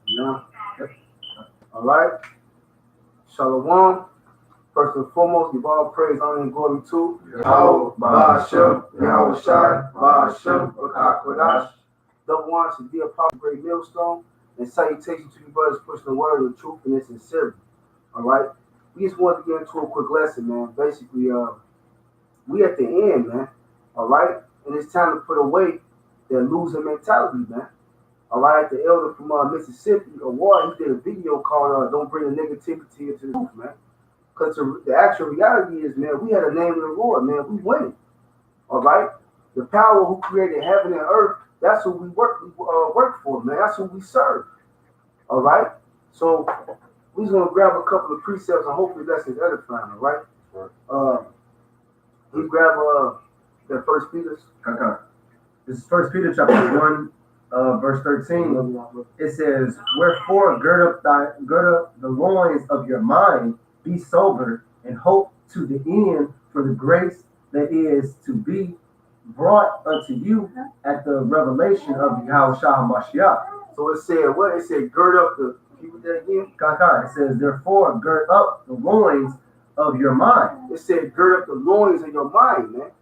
Yeah. All right. Shalom. First and foremost, give all praise, honor, and glory to Yahweh, Ba'ashem, Yahweh Shai, Ba'ashem, Kodash. Double honors to the apostle, great millstone, and salutations to you brothers pushing the word of truth and its sincerity. All right. We just wanted to get into a quick lesson, man. Basically, we at the end, man. All right. And it's time to put away that losing mentality, man. All right. The elder from Mississippi, Award, he did a video called "Don't Bring the Negativity into the Truth," man. Because the actual reality is, man, we had a name of the Lord, man. We winning. All right. The power who created heaven and earth, that's who we work for, man. That's who we serve. All right. So we're just gonna grab a couple of precepts and hopefully that's edifying. All right. We grab that First Peter. Okay. This is First Peter chapter 1, verse 13. It says, "Wherefore gird up the loins of your mind, be sober, and hope to the end for the grace that is to be brought unto you at the revelation of Yahweh Shah HaMashiach." So it said what? It said gird up the. Keep it there again. It says, "Therefore gird up the loins of your mind." It said gird up the loins of your mind, man.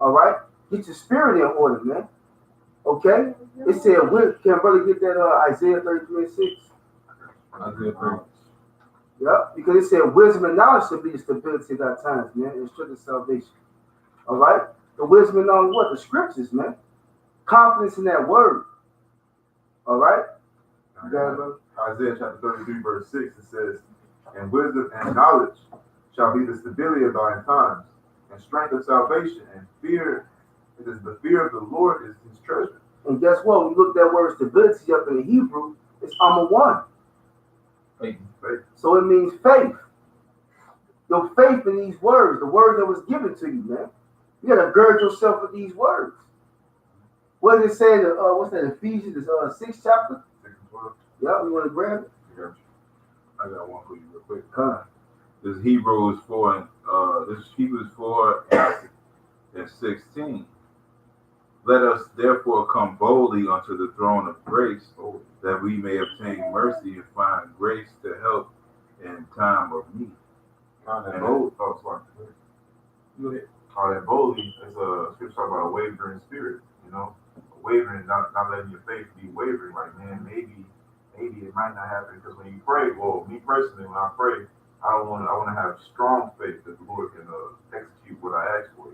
All right. Get your spirit in order, man. Okay. It said, can brother get that Isaiah 33:6? Isaiah 30. Yeah, because it said wisdom and knowledge should be the stability of our times, man, and strength of salvation. All right? The wisdom and knowledge what? The scriptures, man. Confidence in that word. All right? Isaiah chapter 33, verse 6, it says, "And wisdom and knowledge shall be the stability of thine times, and strength of salvation, and fear. It is the fear of the Lord is his treasure." And guess what? When you look that word stability up in the Hebrew, it's one. Faith. So it means faith. Your faith in these words, the word that was given to you, man. You gotta gird yourself with these words. What does it say in what's that, Ephesians, the 6th chapter? 6 and 12. Yeah, you want to grab it? I got one for you real quick. Huh. This is Hebrews 4 and 16. "Let us therefore come boldly unto the throne of grace, that we may obtain mercy and find grace to help in time of need." Call that boldly is a scripture talk about a wavering spirit, wavering, not letting your faith be wavering. Like, man, maybe it might not happen, because when you pray, well, me personally, when I pray, I want to have strong faith that the Lord can execute what I ask for.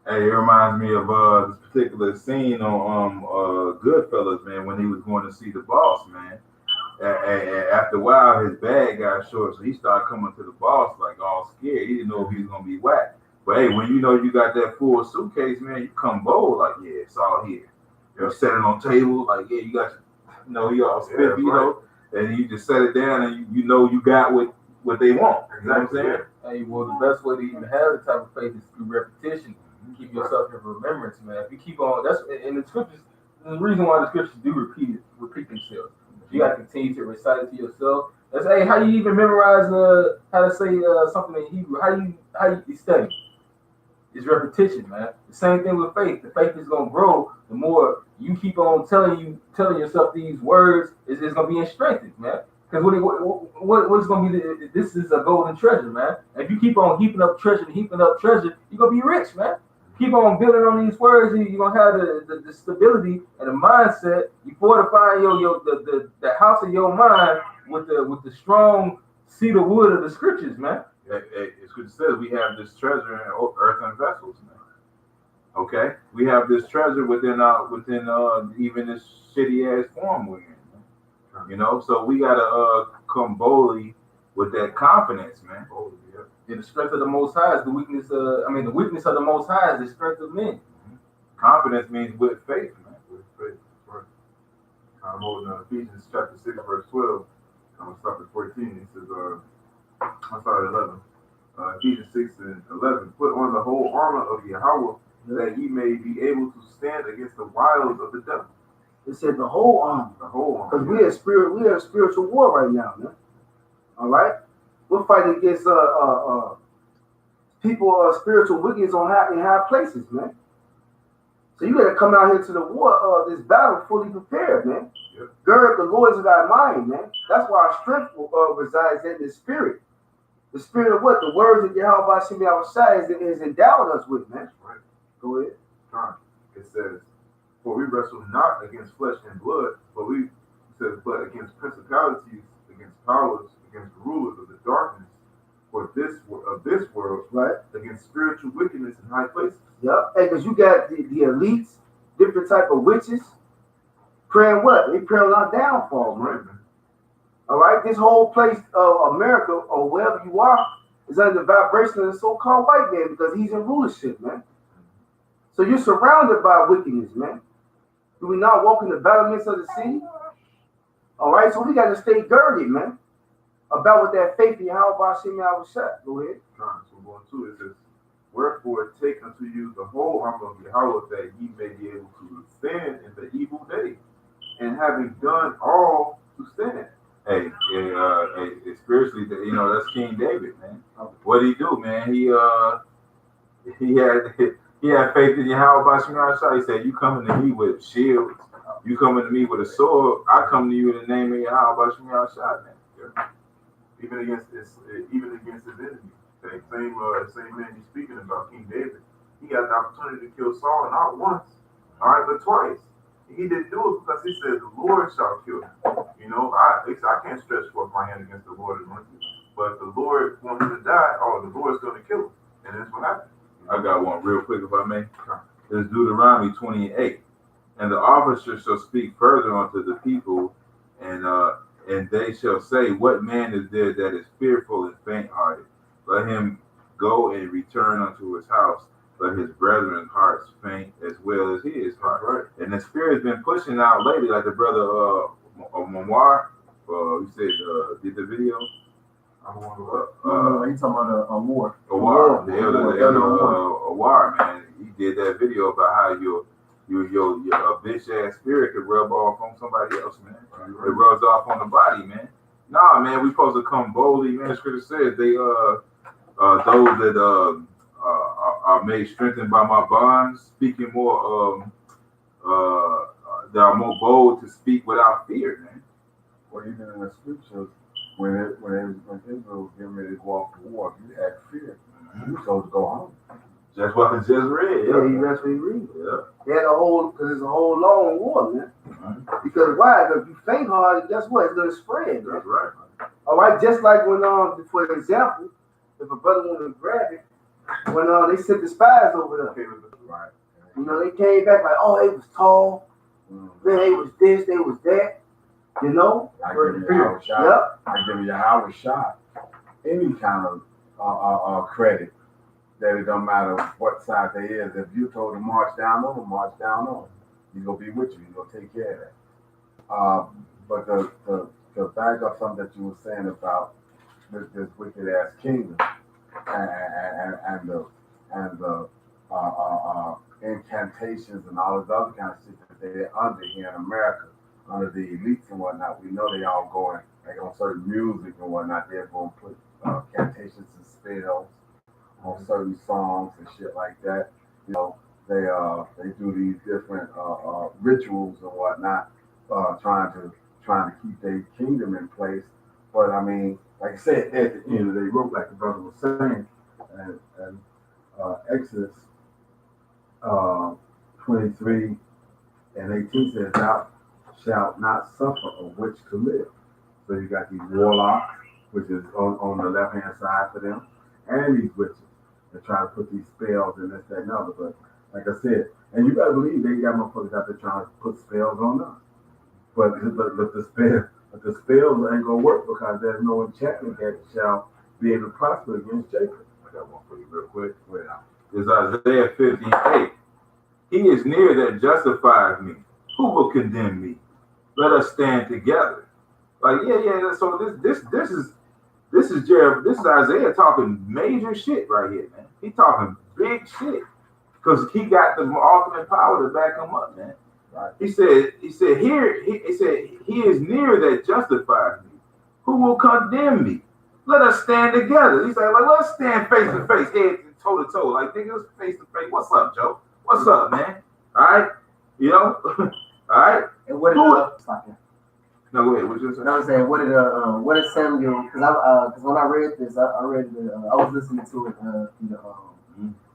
Hey, it reminds me of this particular scene on Goodfellas, man, when he was going to see the boss, man. And after a while, his bag got short, so he started coming to the boss like all scared. He didn't know if he was gonna be whacked. But hey, when you know you got that full suitcase, man, you come bold like, yeah, it's all here. You set it on table, like, yeah, you got you all spiffy, and you just set it down, and you got what they want. You know what I'm saying? Hey, well, the best way to even have the type of faith is through repetition. Keep yourself in remembrance, man. If you keep on, that's in the scriptures. There's a reason why the scriptures do repeat themselves. You got to continue to recite it to yourself. That's how you even memorize how to say something in Hebrew. How you study. It's repetition, man. The same thing with faith. The faith is gonna grow the more you keep on telling yourself these words. It's gonna be strengthened, man. Because what's gonna be this is a golden treasure, man. If you keep on heaping up treasure, you're gonna be rich, man. Keep on building on these words, and you're gonna have the stability and the mindset. You fortify the house of your mind with the strong cedar wood of the scriptures, man. It's good to say we have this treasure in earthen vessels, man. Okay, we have this treasure within even this shitty ass form we're in. So we gotta come boldly with that confidence, man. Boldly, yeah. And the strength of the Most High is the weakness. The weakness of the Most High is the strength of men. Mm-hmm. Confidence means with faith, man. With faith, right. I'm holding Ephesians chapter 6, verse 12. I'm gonna start at 14. It says, I'm sorry, 11. Ephesians 6 and 11. "Put on the whole armor of Yahweh, that ye may be able to stand against the wiles of the devil." It said the whole armor. The whole armor. Because we have spiritual war right now, man. All right? We're fighting against people spiritual wickedness in high places, man. So you got to come out here to the war, this battle fully prepared, man. Yep. Gird up the loins of thy mind, man. That's why our strength resides in the spirit. The spirit of what? The words that Yahweh Shem Yahushua is endowed us with, man. Right. Go ahead. John, it says, for we wrestle not against flesh and blood, but against principalities, against powers, against the rulers of the darkness of this world, right? Against spiritual wickedness in high places. Yep. Hey, because you got the elites, different type of witches, praying what? They praying on our downfall, man. Right, man. All right, this whole place of America or wherever you are is under the vibration of the so-called white man because he's in rulership, man. So you're surrounded by wickedness, man. Do we not walk in the battlements of the city? All right, so we got to stay girded, man, about with that faith in Yahweh Shem Yahushua. Go ahead. John, so going to it says, wherefore take unto you the whole armor of Yahweh that ye may be able to stand in the evil day, and having done all to stand. Hey, spiritually, that's King David, man. What did he do, man? He had faith in Yahweh by Shemar. He said, "You coming to me with shields, you coming to me with a sword. I come to you in the name of Yahweh by Shemar, man." Yeah. Even against his enemies. Same man you're speaking about, King David. He got the opportunity to kill Saul not once, all right, but twice. He didn't do it because he said, "The Lord shall kill him." I can't stretch forth my hand against the Lord anointed. But if the Lord wants him to die, the Lord's going to kill him. And that's what happened. I got one real quick, if I may. It's Deuteronomy 28. And the officer shall speak further unto the people, and they shall say, what man is there that is fearful and faint-hearted? Let him go and return unto his house. Let his brethren's hearts faint as well as his heart. Right. And the spirit's been pushing out lately, like the brother Mamar, you said, did the video? You talking about a war? Awar, the elder Awar, man. He did that video about how your bitch ass spirit could rub off on somebody else, man. It rubs off on the body, man. Nah, man, we supposed to come boldly, man. The scripture says they those that are made strengthened by my bonds, speaking more that are more bold to speak without fear, man. Well, even in the scriptures, when Israel was getting ready to go off to war, you had fear. You supposed to go home. Just what I just read. That's what he read. Yeah. They had because there's a whole law in war, man. Because why? Because if you faint hard, guess what? It's gonna spread, man. That's right. All right, just like when for example, if a brother wanted to grab it, when they sent the spies over there. Right. They came back like, oh, they was tall, man, they was this, they was that, I give you Howard shot. Yep. I give you Howard shot. Any kind of credit that it don't matter what side they is. If you told them march down on them, march down on them. He's gonna be with you. He's gonna take care of that. But to back up something that you were saying about this wicked ass kingdom and the incantations and all this other kind of shit that they're under here in America, under the elites and whatnot, we know they all going like on certain music and whatnot. They're going to put incantations and spells on certain songs and shit like that. They do these different rituals and whatnot, trying to keep their kingdom in place. But I mean, like I said, at the end of the day, wrote like the brother was saying, and Exodus 23 and 18 says, "Thou shalt not suffer a witch to live." So you got these warlocks, which is on the left hand side for them, and these witches. They're trying to put these spells and this, that, and other. But like I said, and you gotta believe they got motherfuckers out there trying to put spells on us. But the spells ain't gonna work because there's no enchantment that shall be able to prosper against Jacob. I got one for you real quick. It's Isaiah 58. He is near that justifies me. Who will condemn me? Let us stand together. Like, yeah. So this is Isaiah talking major shit right here, man. He talking big shit. Because he got the ultimate power to back him up, man. Right. He said, he is near that justifies me. Who will condemn me? Let us stand together. He said, let's stand face to face, head toe to toe. Like, niggas face to face. What's up, Joe? What's up, man? All right, you know, all right. And what did No, go ahead. What you saying? I was saying, what did Samuel? Because when I read this, I read it. I was listening to it through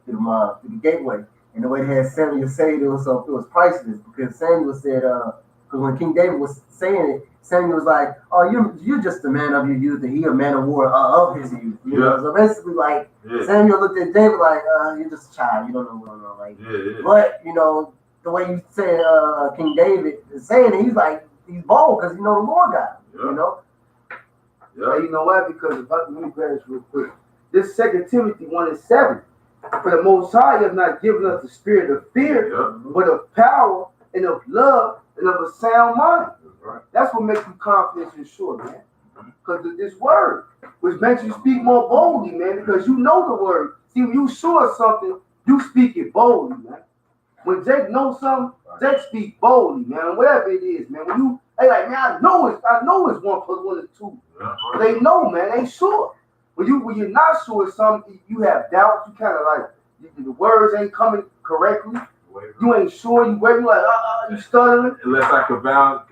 the gateway, and the way they had Samuel say it was priceless because Samuel said, because when King David was saying it, Samuel was like, "Oh, you're just a man of your youth, and he a man of war of his youth." You know, so basically, like Samuel looked at David like, "You're just a child. You don't know what's going on." Like, but you know, the way you say King David is saying it, he's like. He's bold because you know the Lord got him, you know? Yeah. Hey, you know why? Because let me grab this real quick. This 2 Timothy 1:7. For the Most High has not given us the spirit of fear, but of power and of love and of a sound mind. That's what makes you confident and sure, man. Because this word, which makes you speak more boldly, man, because you know the word. See, when you sure of something, you speak it boldly, man. When Jake knows something, Jake speak boldly, man. Whatever it is, man. When you, like, man, I know it's 1 + 1 is 2. They know, man. They sure. When you're not sure of something, you have doubts. You kind of like the words ain't coming correctly. You ain't sure. You waiting like you stuttering. Unless I confound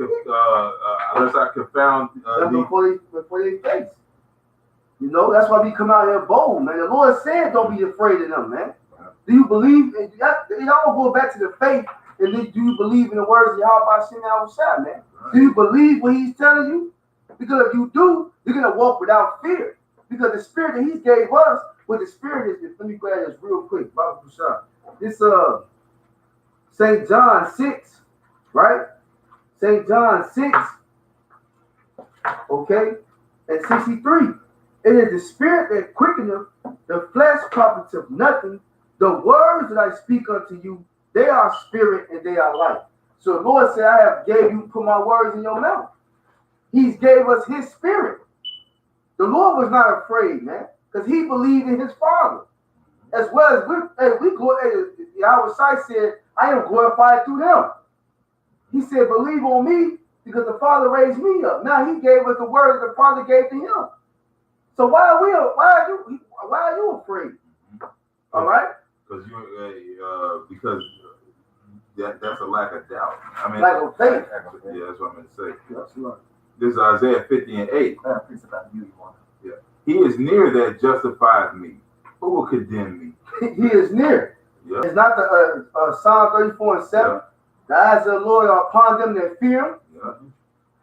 before they face. You know, that's why we come out here bold, man. The Lord said, "Don't be afraid of them, man." Do you believe? It all go back to the faith. And then do you believe in the words of Yahweh Shem Yahushua, man? Do you believe what He's telling you? Because if you do, you're gonna walk without fear. Because the spirit that He gave us, what the spirit is. Let me grab this real quick, Bible Shah. This St. John 6, right? St. John 6, okay, and 63. It is the spirit that quickeneth, the flesh profiteth nothing. The words that I speak unto you, they are spirit and they are life. So the Lord said, I have gave you, put my words in your mouth. He's gave us His spirit. The Lord was not afraid, man, because He believed in His Father. As well as Yahweh said, I am glorified through Him. He said, believe on me because the Father raised me up. Now He gave us the word that the Father gave to Him. So why are you afraid? All right? Because that's a lack of doubt. I mean, lack of faith. Yeah, that's what I'm going to say. That's right. This is Isaiah 50:8. Yeah. He is near that justifies me. Who will condemn me? He is near. Yeah. It's not the Psalm 34:7. Yeah. The eyes of the Lord are upon them that fear Him. Yeah.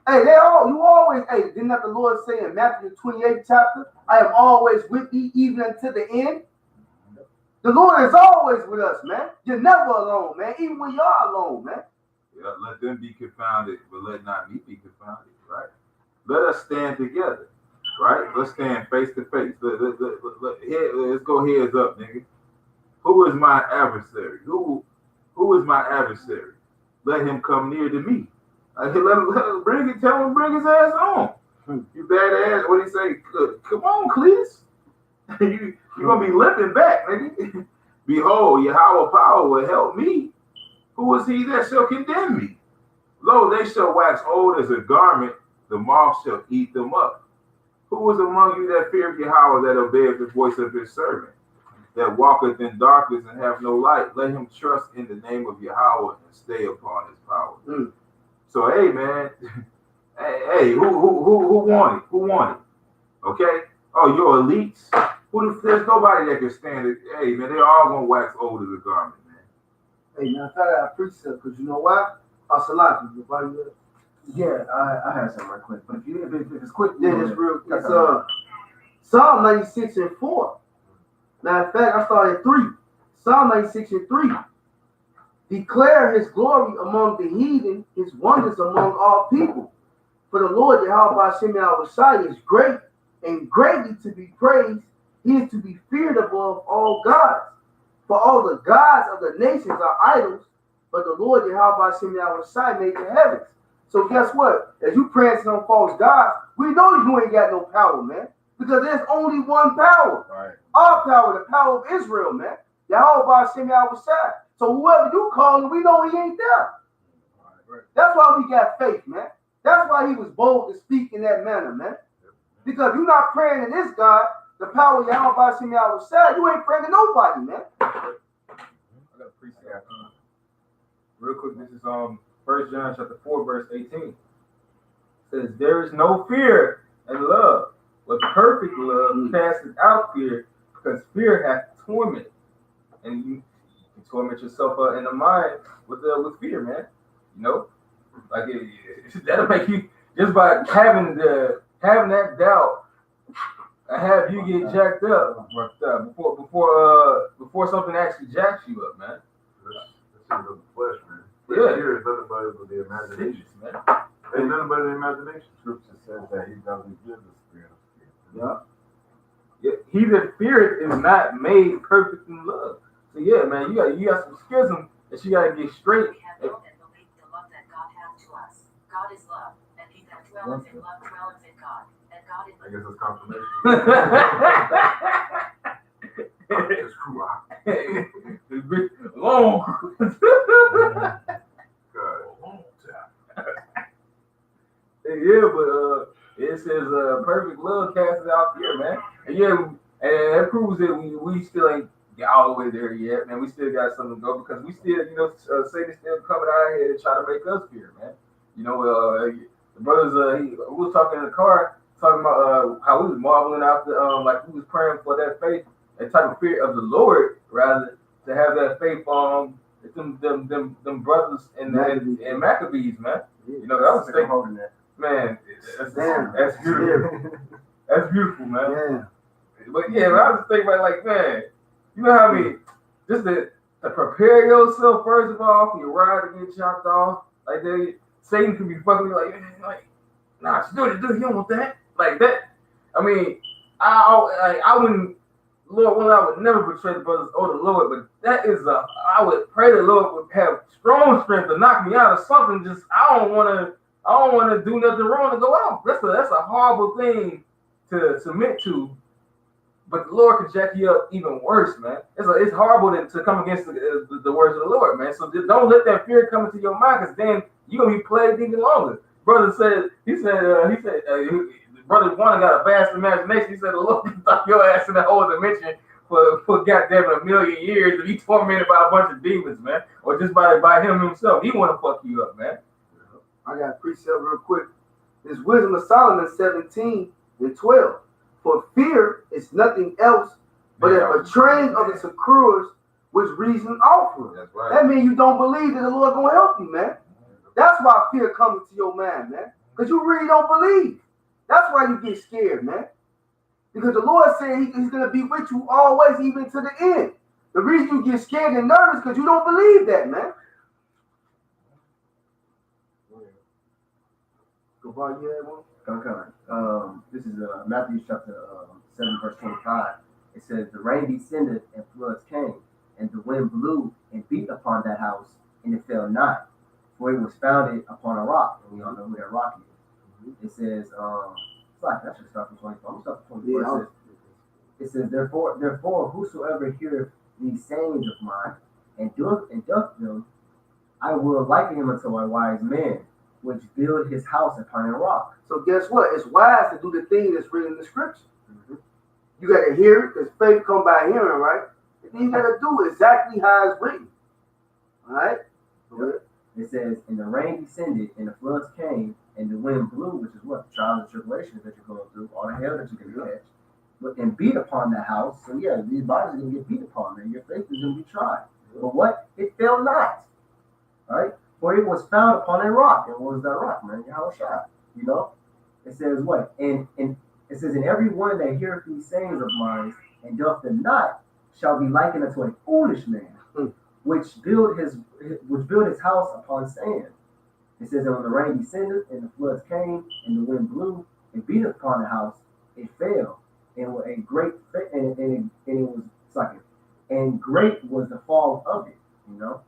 Hey, didn't that the Lord say in Matthew 28 chapter, I am always with thee even unto the end? The Lord is always with us, man. You're never alone, man. Even when you are alone, man. Yeah, let them be confounded, but let not me be confounded, right? Let us stand together, right? Let's stand face to face. Let's go heads up, nigga. Who is my adversary? Who is my adversary? Let him come near to me. Tell him bring his ass on. You badass. What do you say? Come on, Cletus. You're going to be limping back, nigga. Behold, Yahweh power will help me. Who is he that shall condemn me? Lo, they shall wax old as a garment. The moth shall eat them up. Who is among you that feareth Yahweh, that obeyeth the voice of His servant, that walketh in darkness and have no light? Let him trust in the name of Yahweh and stay upon His power. So, hey, man. hey, who won it? Who won it? Okay? Oh, your elites? There's nobody that can stand it. Hey, man, they're all going to wax old as a garment, man. Hey, man, I appreciate it because you know why? Yeah, I have something right quick. But if it's quick, yeah, it's real. It's Psalm 96:4. Matter of fact, I started at 3. Psalm 96:3. Declare His glory among the heathen, His wonders among all people. For the Lord Yahweh Shem Yahushua is great and greatly to be praised. He is to be feared above all gods. For all the gods of the nations are idols, but the Lord Yahweh Shem Yahushua made the heavens. So guess what? As you prancing on false gods, we know you ain't got no power, man. Because there's only one power. Right. Our power, the power of Israel, man. Yahweh Shem Yahushua. So whoever you calling, we know He ain't there. Right. That's why we got faith, man. That's why He was bold to speak in that manner, man. Because you're not praying to this God, the power of Yahweh Shem Yahushua, you ain't praying to nobody, man. I got a precept. quick. This is 1 John chapter 4, verse 18. It says, "There is no fear in love, but perfect love casts out fear, because fear hath torment." And you can torment yourself in the mind with fear, man. You know, like that'll make you, just by having that doubt, have you get jacked up before something actually jacks you up, man. That's in the flesh, man. Yeah. Fear is nothing but the imagination. Man. Ain't nothing but the imagination. Scripture says that he doesn't give the spirit of fear. Yeah. Yeah, he that feareth is not made perfect in love. So yeah, man, you got some schism that you gotta get straight. We have known and believed the love that God hath to us. God is love, and he that dwelleth in love dwelleth in God, and God in I guess it's confirmation. Just cool. Long. God. Yeah, but it says perfect love casts out fear, man. And yeah, and that proves that we still ain't get all the way there yet, man. We still got something to go, because we still, Satan's still coming out here to try to make us fear, man. You know, the brothers, we was talking in the car, talking about how we was marveling out like we was praying for that faith, that type of fear of the Lord, rather to have that faith them brothers and Maccabees, man. You know, that was I'm holding that. Man, that's beautiful. Yeah. That's beautiful, man. Yeah. But yeah, I was just thinking about, like, man, you know how just to prepare yourself first of all for your ride to get chopped off, like that. Satan could be fucking like, nah, just do it, you don't want that, like that. I mean, I wouldn't, Lord, I would never betray the brothers or the Lord, but that is I would pray the Lord would have strong strength to knock me out of something. Just I don't want to do nothing wrong to go out. That's a horrible thing to submit to. But the Lord can jack you up even worse, man. It's horrible to come against the words of the Lord, man. So just don't let that fear come into your mind, because then you're gonna be plagued even longer. Brother said, brother one got a vast imagination. He said the Lord can throw your ass in the whole dimension for goddamn a million years and be tormented by a bunch of demons, man, or just by him himself. He want to fuck you up, man. I got a precept real quick. It's Wisdom of Solomon 17:12. For fear is nothing else but a betraying of the succors which reason offers. That's right. That means you don't believe that the Lord gonna help you, man. That's why fear comes into your mind, man. Because you really don't believe. That's why you get scared, man. Because the Lord said he's gonna be with you always, even to the end. The reason you get scared and nervous because you don't believe that, man. Goodbye, you had one? Okay. This is Matthew chapter 7, verse 25. It says, "The rain descended and floods came, and the wind blew and beat upon that house, and it fell not, for it was founded upon a rock." And we all know who that rock is. It says, it's like that should start from 24. I'm start from 24. Yeah, it says, therefore, whosoever heareth these sayings of mine and doth them, I will liken him unto a wise man, which build his house upon a rock. So guess what? It's wise to do the thing that's written in the scripture. You got to hear it, because faith come by hearing, right? And then you got to do exactly how it's written. All right? It says, "And the rain descended, and the floods came, and the wind blew," which is what? The trials and tribulations that you're going through, all the hell that you're going to catch, and beat upon that house. So yeah, these bodies are going to get beat upon, man. Your faith is going to be tried. But what? It fell not. All right? For it was found upon a rock. And what was that rock, man? Yahushua. You know? It says what? And it says, "And every one that heareth these sayings of mine and doth them not shall be likened unto a foolish man, which built his house upon sand." It says, "And when the rain descended and the floods came and the wind blew and beat upon the house, it fell, and was a great and great was the fall of it." You know.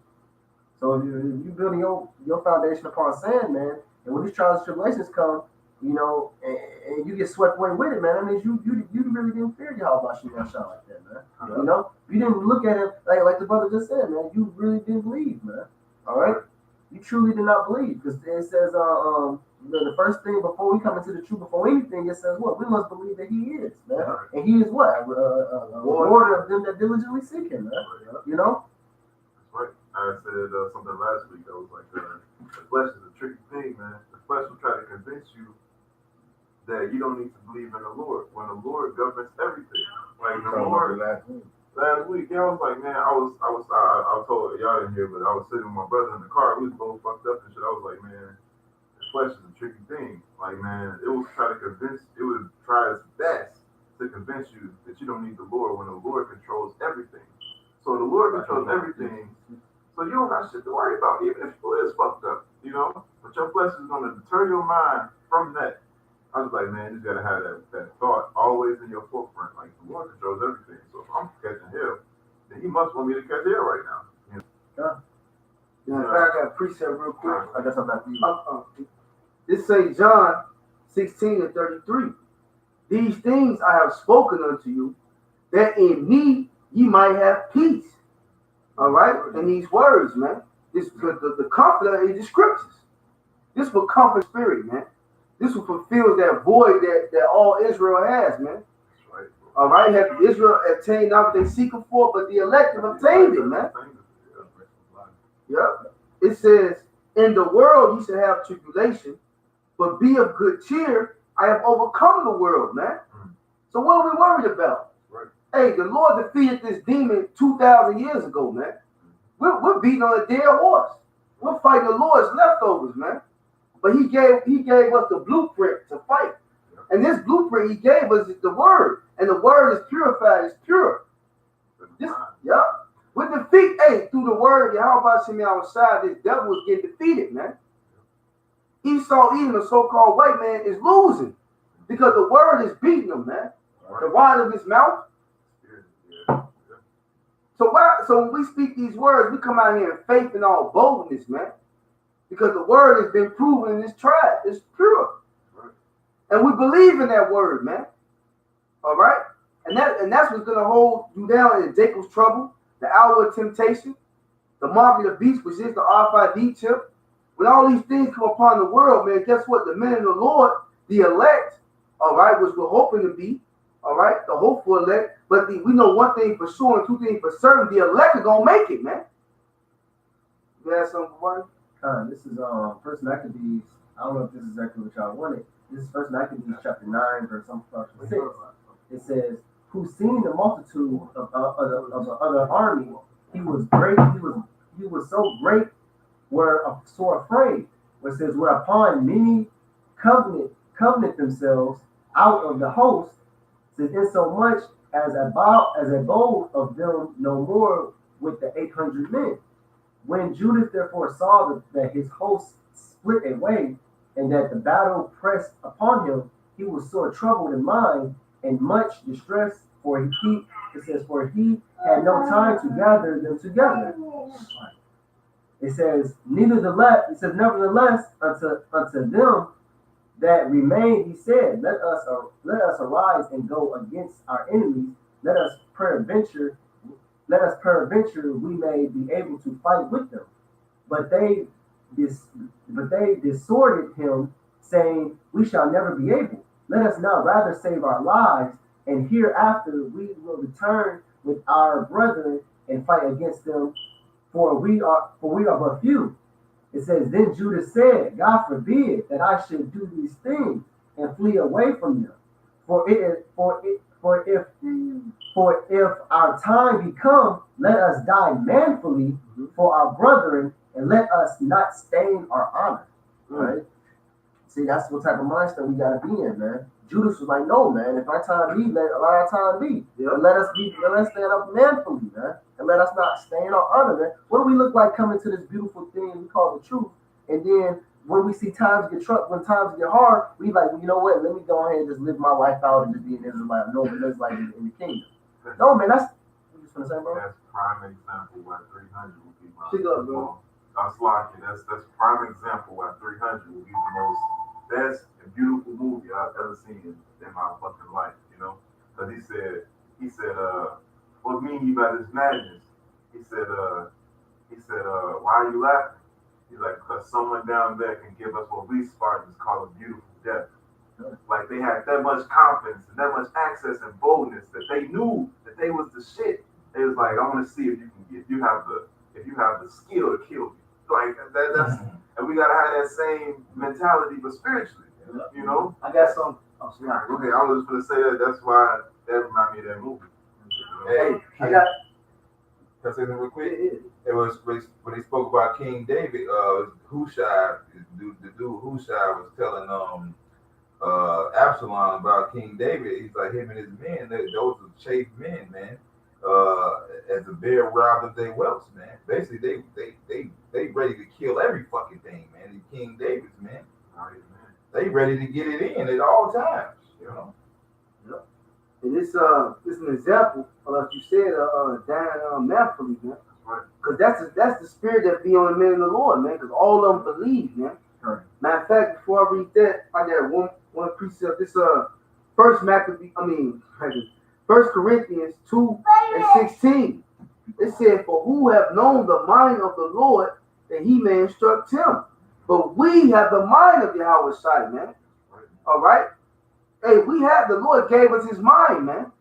So if you building your foundation upon sand, man, and when these trials and tribulations come, you know, and you get swept away with it, man, that means you really didn't fear Yahweh Shah like that, man. You know, you didn't look at it like the brother just said, man. You really didn't believe, man. All right, you truly did not believe, because it says, the first thing before we come into the truth, before anything, it says what? We must believe that He is, man, and He is what? A rewarder of them that diligently seek Him, man. You know. Right. I said something last week. I was like, the flesh is a tricky thing, man. The flesh will try to convince you that you don't need to believe in the Lord when the Lord governs everything. Like the Lord. Last week, yeah, I was like, man, I told y'all didn't hear, but I was sitting with my brother in the car. We was both fucked up and shit. I was like, man, the flesh is a tricky thing. Like, man, it would try its best to convince you that you don't need the Lord when the Lord controls everything. So the Lord controls everything. So you don't got shit to worry about, even if you is fucked up, you know? But your flesh is gonna deter your mind from that. I was like, man, you gotta have that thought always in your forefront. Like, the Lord controls everything. So if I'm catching hell, then he must want me to catch hell right now. You know? Yeah, in fact, I got a precept real quick. I guess I'm not you. This say John 16:33. These things I have spoken unto you, that in me ye might have peace. All right? And these words, man. This the comforter is the scriptures. This will comfort spirit, man. This will fulfill that void that all Israel has, man. Right. All right? Have Israel obtained not what they seek for, but the elect have obtained it, man. Yep. It says, in the world you shall have tribulation, but be of good cheer. I have overcome the world, man. So what are we worried about? Right. Hey, the Lord defeated this demon 2,000 years ago, man. We're beating on a dead horse. We're fighting the Lord's leftovers, man. But he gave us the blueprint to fight. And this blueprint he gave us is the word. And the word is purified, it's pure. With defeat, through the word, Yahweh Shemi outside, this devil is getting defeated, man. Esau, even a so-called white man, is losing. Because the word is beating him, man. Right. The rod of his mouth. So when we speak these words, we come out here in faith and all boldness, man. Because the word has been proven in this tribe. It's pure. Right. And we believe in that word, man. All right? And that's what's going to hold you down in Jacob's trouble, the hour of temptation, the mark of the beast, which is the RFID chip. When all these things come upon the world, man, guess what? The men of the Lord, the elect, all right, which we're hoping to be, all right, the hopeful elect. But we know one thing for sure and two things for certain. The elect are going to make it, man. You have something for me? This is First Maccabees. I don't know if this is exactly what y'all wanted. This is First Maccabees chapter 9, verse 6. It says, "Who seeing the multitude of the other army, he was great. He was so great, were so afraid." Where it says, "Whereupon many covenant themselves out of the host, says insomuch as a bold of them no more with the 800 men. When Judas therefore saw that his host split away, and that the battle pressed upon him, he was sore troubled in mind and much distressed, for he had no time to gather them together." It says, nevertheless, unto them that remain, he said, let us arise and go against our enemies. Let us peradventure we may be able to fight with them. But they dissuaded him, saying, we shall never be able. Let us now rather save our lives, and hereafter we will return with our brethren and fight against them, for we are but few. It says, then Judas said, God forbid that I should do these things and flee away from them. For if our time be come, let us die manfully for our brethren, and let us not stain our honor. Right? See, that's what type of mindset we gotta be in, man. Judas was like, no, man, if our time be, let our time be. Yeah. Let us stand up manfully, man. And let us not stain our honor, man. What do we look like coming to this beautiful thing we call the truth? And then when we see times get when times get hard, we like, you know what? Let me go ahead and just live my life out and just be an Israelite. No, but that's like in the kingdom. No, man, that's what you gonna say, bro. That's prime example why 300 would be my. Bro. That's prime example why 300 would be the most best and beautiful movie I've ever seen in my fucking life. You know, because he said, what mean you by this madness? He said, why are you laughing? He's like, because someone down there can give us what we Spartans call a beautiful death. Like they had that much confidence and that much access and boldness that they knew that they was the shit. It was like, I want to see if you if you have the skill to kill me. Like that's and we gotta have that same mentality, but spiritually, you know. I got some. Oh, sorry. Okay, I was just gonna say that. That's why that reminded me of that movie. Hey, I got. can I say something real quick? It was when they spoke about King David. Hushai, the dude Hushai was telling Absalom about King David. He's like him and his men. Those are chaste men, man. As the bear robbed of their wealth, man. Basically, they ready to kill every fucking thing, man. The King David's man. They ready to get it in at all times, you know. And it's an example of like you said, dying naturally, man. Because that's the spirit that be on the men of the Lord, man. Because all of them believe, man. Right. Matter of fact, before I read that, I got one precept. This First Corinthians 2:16. It said, "For who have known the mind of the Lord that he may instruct him? But we have the mind of Yahweh Shai, man." All right. Hey, we have the Lord gave us his mind, man.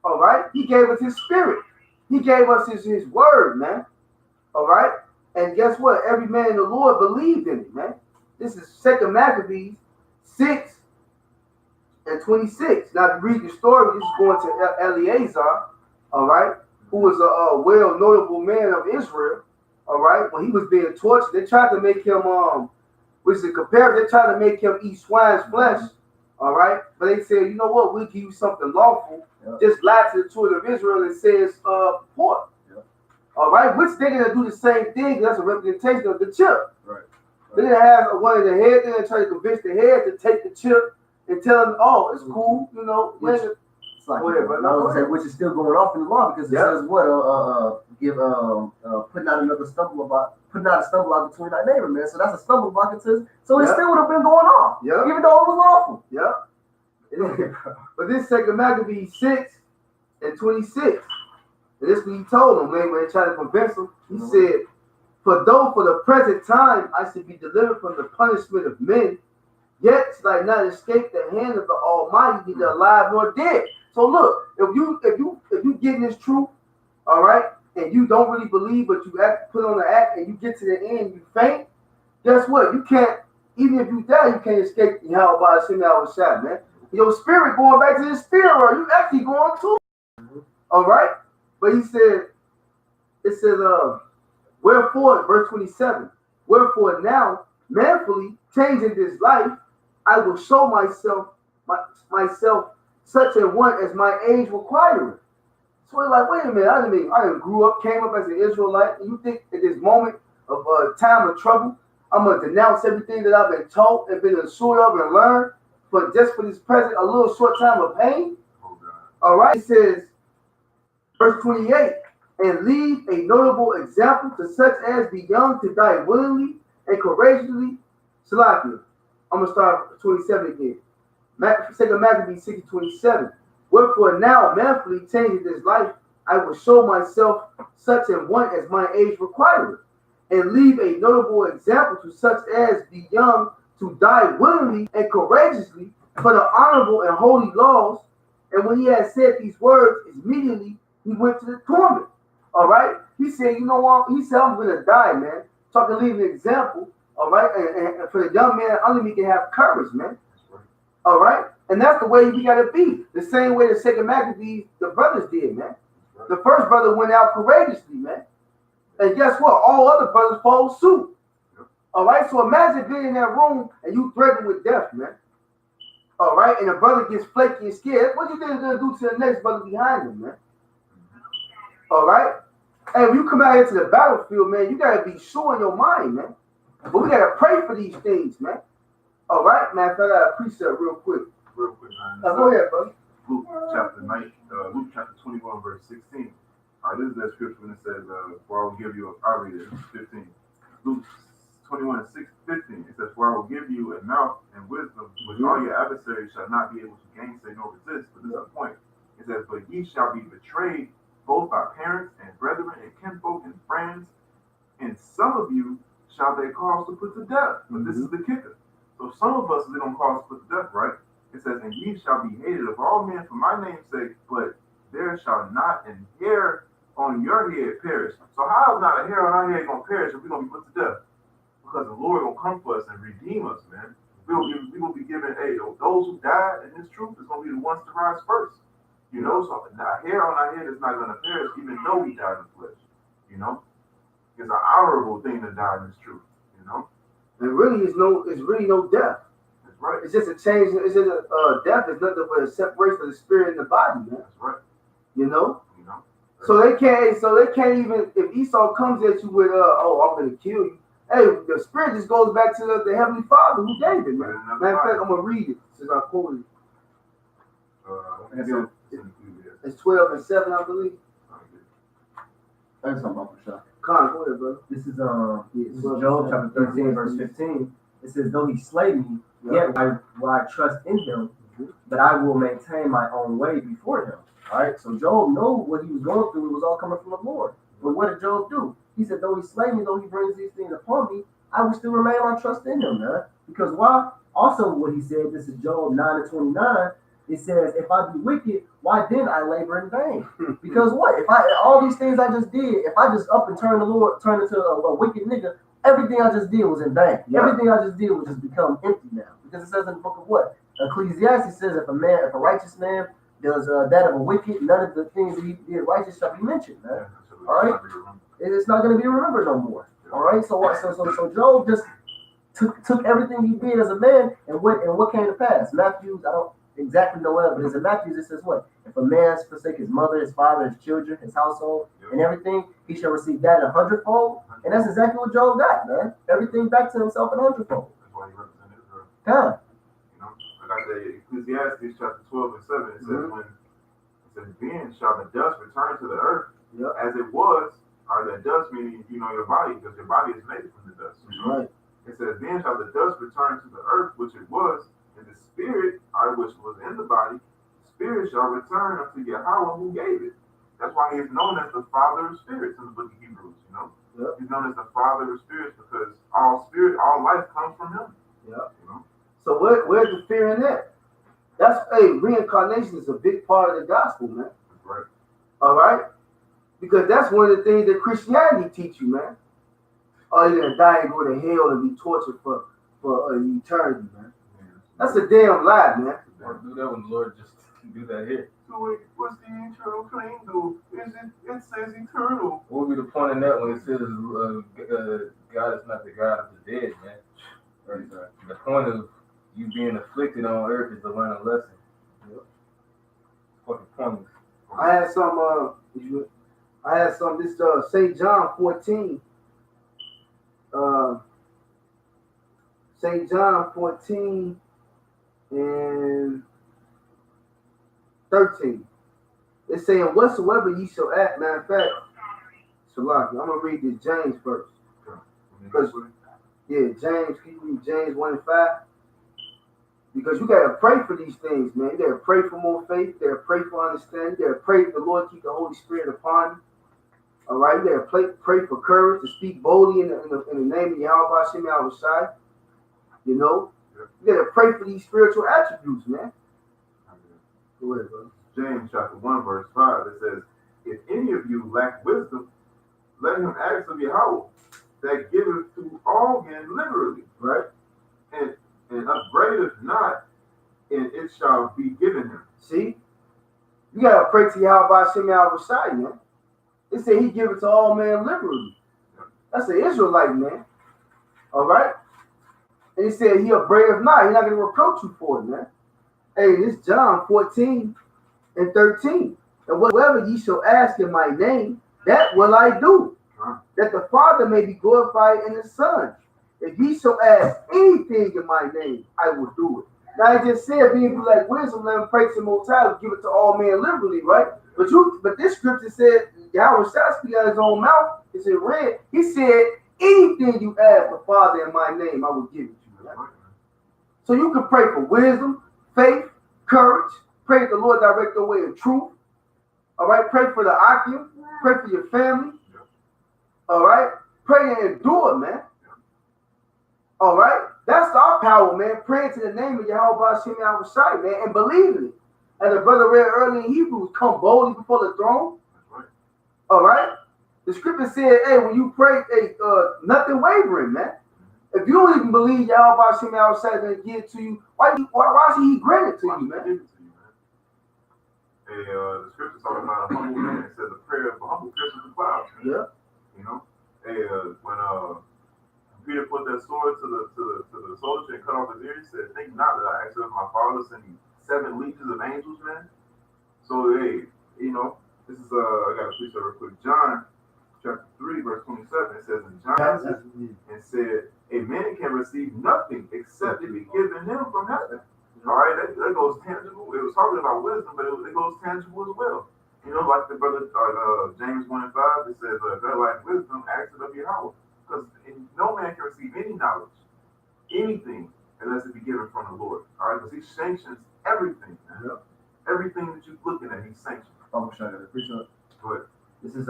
All right. He gave us his spirit. He gave us his word, man. All right. And guess what? Every man in the Lord believed in it, man. This is 2 Maccabees 6:26. Now to read the story, this is going to Eleazar, all right, who was a well notable man of Israel. All right. When he was being tortured, they tried to make him which is a comparison, they tried to make him eat swine's flesh. All right, but they said, you know what? We'll give you something lawful. Yeah. Just lie to the children of Israel and say it's pork. Yeah. All right, which they're gonna do the same thing. That's a representation of the chip. Right. They're gonna have one of the head. They're gonna try to convince the head to take the chip and tell them, oh, it's cool, you know. It's like, which is still going off in the law because it says what putting out a stumble block between thy neighbor, man. So that's a stumble block into. So it still would have been going on, even though it was lawful. But this 2 Maccabees 6:26, and this is what he told them, man, when they tried to convince him. He said, "For though for the present time I should be delivered from the punishment of men, yet shall I not escape the hand of the Almighty, neither alive nor dead." So look, if you get this truth, all right, and you don't really believe, but you put on the act, and you get to the end, you faint. Guess what? You can't. Even if you die, you can't escape the hell by a single shot, man. Your spirit going back to the spirit world. You actually going to. All right, but it says, wherefore, verse 27. Wherefore now, manfully changing this life, I will show myself such a one as my age requireth. So we're like, wait a minute, I grew up, came up as an Israelite, and you think at this moment of time of trouble, I'm gonna denounce everything that I've been taught and been assured of and learned for this present, a little short time of pain? All right, it says, verse 28, and leave a notable example to such as be young to die willingly and courageously. Salakia. I'm gonna start 27 again. 2 Maccabees 6:27. Wherefore now manfully changing this life, I will show myself such an one as my age requireth, and leave a notable example to such as be young to die willingly and courageously for the honorable and holy laws. And when he had said these words, immediately he went to the torment. All right. He said, you know what? He said, I'm gonna die, man. So I can leave an example. All right, and for the young man, only we can have courage, man. All right, and that's the way we gotta be. The same way the 2 Maccabees, the brothers did, man. The first brother went out courageously, man. And guess what? All other brothers followed suit. All right, so imagine being in that room and you threatened with death, man. All right, and the brother gets flaky and scared. What do you think he's gonna do to the next brother behind him, man? All right, and when you come out here to the battlefield, man, you gotta be sure in your mind, man. But we gotta pray for these things, man. All right, man. I got a precept real quick. Man. Go ahead, brother. Luke chapter 21, verse 16. All right, this is that scripture when it says, "For I will give you I'll read it. 15. Luke 21:15. It says, "For I will give you a mouth and wisdom, which all your adversaries shall not be able to gainsay nor resist." But this is the point. It says, "But ye shall be betrayed both by parents and brethren and kinfolk and friends, and some of you shall they cause to put to death." But this is the kicker. So some of us they don't cause to put to death, right? It says, "And ye shall be hated of all men for my name's sake, but there shall not an hair on your head perish. So how is not a hair on our head gonna perish if we're gonna be put to death? Because the Lord gonna come for us and redeem us, man. We gonna be given, hey, those who died in this truth is gonna be the ones to rise first. You know, so the hair on our head is not gonna perish, even though we died in flesh. You know, it's an honorable thing to die in this truth. You know, and really, it's really no death. that's right. It's just a change. It's just death is nothing but a separation of the spirit and the body, man. That's right. You know. You know. So they can't even, if Esau comes at you with I'm gonna kill you. Hey, the spirit just goes back to the Heavenly Father who gave it, man. Matter of fact, I'm gonna read it since I quoted it. It's 12 and 7, I believe. Thanks, Uncle Shah. Con, go ahead, brother. This is Job chapter 13, verse 15. It says, though he slay me, yet will I trust in him, but I will maintain my own way before him. All right, so Job knew what he was going through. It was all coming from the Lord. But what did Job do? He said, though he slay me, though he brings these things upon me, I will still remain my trust in him, man. Because why? Also, what he said, this is Job 9 and 29. It says, if I be wicked, why then I labor in vain? Because what? If all these things I just did, if I just up and turn into a wicked nigga, everything I just did was in vain. Yeah. Everything I just did would just become empty now. Because it says in the book of what? Ecclesiastes says, if a righteous man does that of a wicked, none of the things that he did righteous shall be mentioned, man. All right? It's not going to be remembered no more. All right? So Job just took everything he did as a man, and what came to pass? Matthew, I don't exactly know what, but it's in Matthew, it says what? If a man forsake his mother, his father, his children, his household, and everything, he shall receive that 100-fold. And that's exactly what Job got, man. Everything back to himself 100-fold. That's why he represented Israel. Yeah. You know, like I said, Ecclesiastes chapter 12 and 7, it says, then shall the dust return to the earth as it was, or the dust meaning, your body, because your body is made from the dust. Right. It says, then shall the dust return to the earth, which it was, and the spirit, which was in the body, spirit shall return unto Yahweh who gave it. That's why he is known as the Father of spirits in the book of Hebrews, Yep. He's known as the Father of spirits because all life comes from him. Yeah. So where's the fear in that? That's reincarnation is a big part of the gospel, man. That's right. All right? Because that's one of the things that Christianity teach you, man. Oh, you're gonna die and go to hell and be tortured for eternity, man. That's a damn lie, man. Or do that when the Lord just do that here. So what's the eternal claim do? It says eternal. What would be the point in that when it says God is not the God of the dead, man? Right. The point of you being afflicted on earth is to learn a lesson. Yep. Fucking pointless. I had some this St. John 14. St. John 14 and 13. It's saying, whatsoever ye shall ask. Matter of fact, Shalaki, I'm gonna read this James first. Because James, can you read James 1 and 5? Because you gotta pray for these things, man. You gotta pray for more faith, you gotta pray for understanding, you gotta pray that the Lord keep the Holy Spirit upon you. All right, you gotta pray for courage to speak boldly in the name of Yahweh Hashem Yahushai. You gotta pray for these spiritual attributes, man. Go ahead, brother. James chapter 1, verse 5, it says, if any of you lack wisdom, let him ask of Yahweh, that giveth to all men liberally, right? And upbraideth not, and it shall be given him. See? You gotta pray to Yahweh Hashem Yahushai, man. It said he give it to all men liberally. That's an Israelite, man. All right? And he said he upbraideth not. He's not going to reproach you for it, man. Hey, this John 14 and 13. And whatever ye shall ask in my name, that will I do. That the Father may be glorified in the Son. If ye shall ask anything in my name, I will do it. Now I just said, being like wisdom, let him pray to the Most High, give it to all men liberally, right? But this scripture said, Yahweh shall speak out of his own mouth. It's in red. He said, anything you ask the Father in my name, I will give it to you. Right? So you can pray for wisdom, faith, courage. Pray that the Lord direct your way of truth. All right? Pray for the Akim. Pray for your family. All right? Pray and endure, man. All right? That's our power, man. Praying to the name of Yahweh Hashem Yahushai, man, and believing it. And the brother read early in Hebrews, come boldly before the throne. All right? The scripture said, hey, when you pray, hey, nothing wavering, man. If you don't even believe Yahweh Hashem outside going to give it to you, why should he grant it to you, man? Hey, the scripture talking about a humble man. It says a prayer of a humble pierces the clouds. Yeah. You know? Hey, when Peter put that sword to the soldier and cut off his ear, he said, think not that I asked of my father send me 7 legions of angels, man. So hey, you know, this is I gotta preach that real quick. John chapter 3, verse 27, it says, and John answered and said, a man can receive nothing except it be given him from heaven. All right, that goes tangible. It was talking about wisdom, but it goes tangible as well. You know, like the brother James 1 and 5, it says, if that like wisdom, ask it of Yahweh. Because no man can receive any knowledge, anything, unless it be given from the Lord. All right, because he sanctions everything, man. Yep. Everything that you're looking at, he sanctions. I'm sure I appreciate it. Go ahead. This is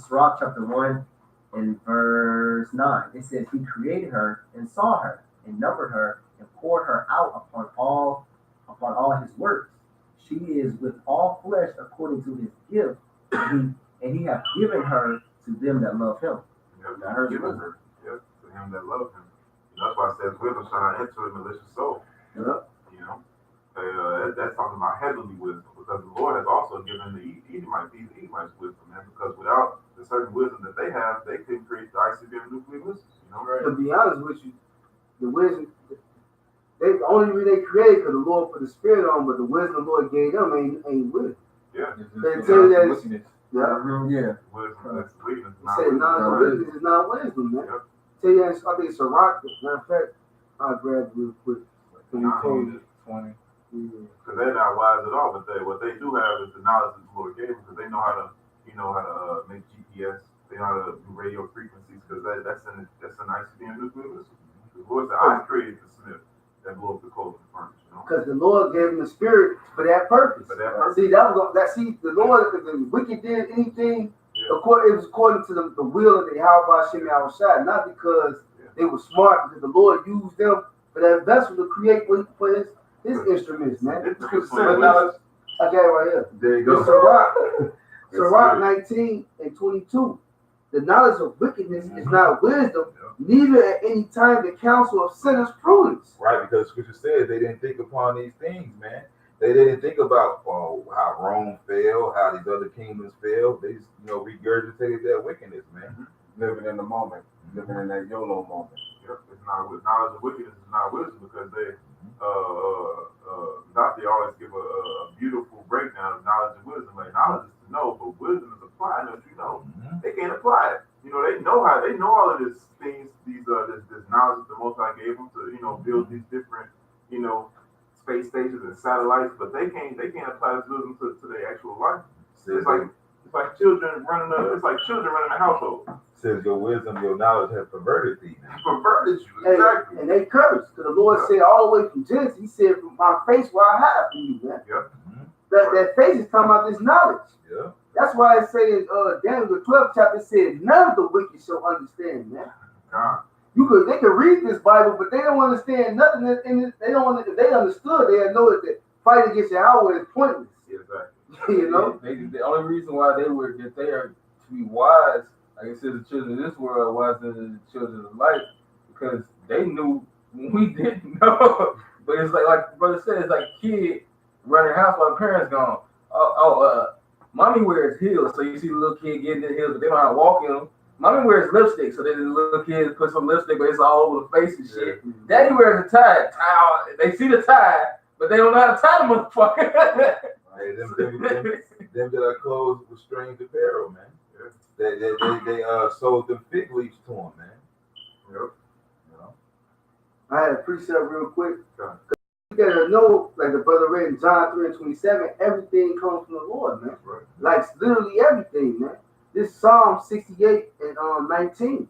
Sirach chapter 1 and verse 9. It says, he created her and saw her and numbered her and poured her out upon all his works. She is with all flesh according to his gift, and he hath given her to them that love him. Yep, That hurts given wisdom. her. Yep, to him that love him. You know, that's why it says wisdom shall not enter a malicious soul. Yep. You know, that's talking about heavenly wisdom, because the Lord has also given the Edomites wisdom, man. Because without the certain wisdom that they have, they couldn't create the ICBM nuclear missiles. You know, right? To be honest with you, the wisdom, the only reason they created because the Lord put the spirit on, but the wisdom the Lord gave them ain't wisdom. Yeah. They tell you that. Yeah. Yeah. Wisdom, that's weakness. He said, no, wisdom is not wisdom, man. Yep. Tell you that, I think it's a rock. Matter of fact, I'll grab it real quick. Can you close it? 20. Because they're not wise at all, but what they do have is the knowledge that the Lord gave them, because they know how to make GPS. They know how to do radio frequencies, because that's an ICBM nuclear missile. The Lord said, I created the Smith that blew up the coal in the furnace. You know? Because the Lord gave him the spirit for that purpose. See, the Lord, if the wicked did anything, it was according to the will of the Yahweh Hashem Yahushua, not because they were smart, because the Lord used them for that vessel to create for his instruments, man. It's I got it right here. There you go. Sirach 19 and 22. The knowledge of wickedness is not wisdom, neither at any time the counsel of sinners prudence. Right, because Scripture says they didn't think upon these things, man. They didn't think about how Rome fell, how these other kingdoms fell. They just, regurgitated that wickedness, man. Living in the moment, living in that YOLO moment. Yep, it's not knowledge of wickedness is not wisdom, because Dr. always give a beautiful breakdown of knowledge and wisdom. Like, knowledge is to know, but wisdom is applying what you know. They can't apply it. You know, they know all of these things, this knowledge that the Most High gave them to, build these different, space stations and satellites, but they can't apply this wisdom to their actual life. It's like children running a household. Says your wisdom, your knowledge has perverted thee. Perverted you, exactly. And they cursed. Because the Lord said all the way from Genesis, he said, from my face will I hide from you, man. Yep. That face is talking about this knowledge. Yeah. That's why it says in Daniel the 12th chapter, it said, none of the wicked shall understand, man. God. They can read this Bible, but they don't understand nothing in it. They don't. If they understood, they know that the fight against Yahweh is pointless. Exactly. You know. The only reason why they are to be wise, like I said, the children of this world are wiser than the children of light, because they knew when we didn't know. But it's like the brother said, it's like a kid running the house while the parents gone. Mommy wears heels, so you see the little kid getting the heels, but they don't know how to walk in them. Mommy wears lipstick, so then the little kid puts some lipstick, but it's all over the face and shit. Yeah. Daddy wears a tie. They see the tie, but they don't know how to tie the motherfucker. Hey, them that are clothes with strange apparel, man. Yeah. They sold them fig leaves to them, man. Yep. I had a precept real quick. You gotta know, like the brother read in John 3 and 27, everything comes from the Lord, man. Right. Like literally everything, man. This Psalm 68 and 19.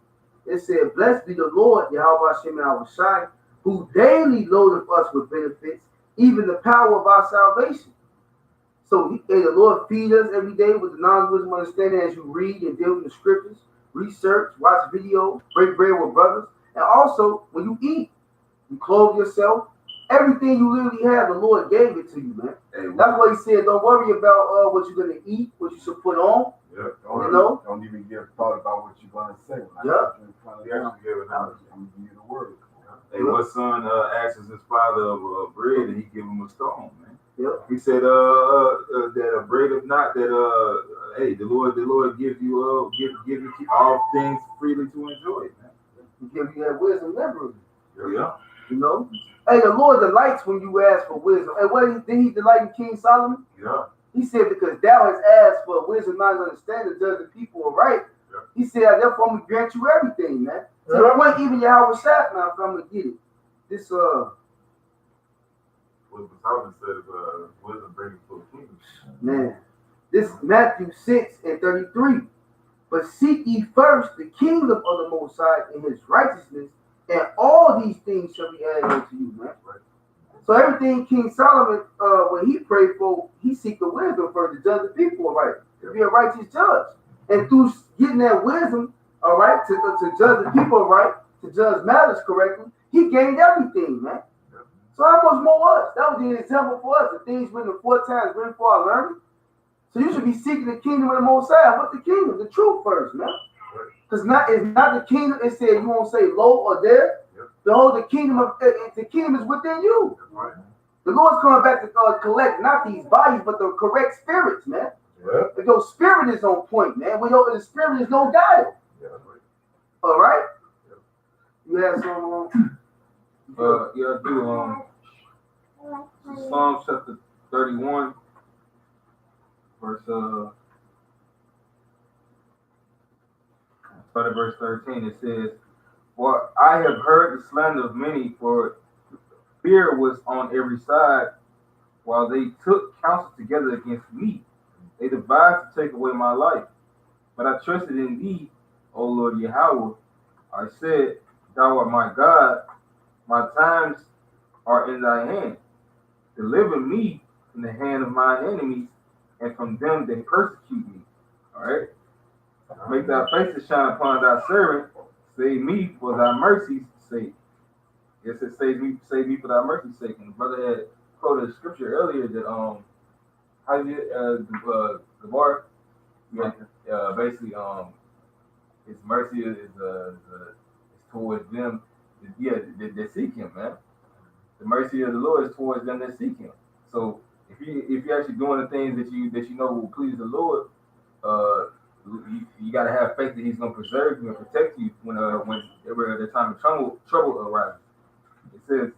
It said, blessed be the Lord, Yahweh Hashem Yahushai, who daily loadeth us with benefits, even the power of our salvation. So the Lord feed us every day with the knowledge, wisdom, understanding as you read and deal with the scriptures, research, watch videos, break bread with brothers. And also, when you eat, you clothe yourself, Everything you literally have, the Lord gave it to you, man. Hey, That's why he said, don't worry about what you're gonna eat, what you should put on. yeah, You know? don't even give thought about what you're gonna say. When Yeah. I in front of them, I'm gonna give you the word. Hey, what son asks his father of bread and he give him a stone, man? Yeah. He said, that a bread if not that hey, the Lord gives you give you all things freely to enjoy it, man. He give you that wisdom liberally. Yeah. You know? Hey, the Lord delights when you ask for wisdom. And what did he delight in King Solomon? Yeah. He said, because thou hast asked for wisdom, knowledge, and understanding, to judge the people aright. Yeah. He said, therefore I'm gonna grant you everything, man. To the point even Yahweh Shap now, if I'm gonna get it. This What Solomon says, wisdom brings to a kingdom. man, this Matthew 6:33. But seek ye first the kingdom of the Most High and his righteousness, and all these things shall be added unto you, man. Right. So everything King Solomon, when he prayed for, he seek the wisdom for to judge the people, all right, to be a righteous judge. And through getting that wisdom, all right, to judge the people, all right, to judge matters correctly, he gained everything, man. Yeah. So how much more us? That was the example for us. The things written 4 times, written for our learning. So you should be seeking the kingdom of the Most High. What's the kingdom? The truth first, man. Because it's not the kingdom. It said you won't say low or there. Yep. The kingdom is within you. Right. The Lord's coming back to collect not these bodies, but the correct spirits, man. Yeah. If your spirit is on point, man. When your spirit is no guile. Yeah, that's right. All right. Yep. You have some. Yeah, I do. Psalm chapter 31, verse start at verse 13. It says, "For I have heard the slander of many, for fear was on every side, while they took counsel together against me. They devised to take away my life. But I trusted in thee, O Lord Yahweh. I said, Thou art my God. My times are in thy hand. Deliver me from the hand of my enemies and from them that persecute me." All right. "Make thy face to shine upon thy servant. Save me for thy mercy's sake." Yes, it save me for thy mercy's sake. And the brother had quoted a scripture earlier that how did the bar basically his mercy is towards them that seek him, man. The mercy of the Lord is towards them that seek him. So if you're actually doing the things that you know will please the Lord, you gotta have faith that he's gonna preserve you and protect you whenever the time of trouble arises. It says,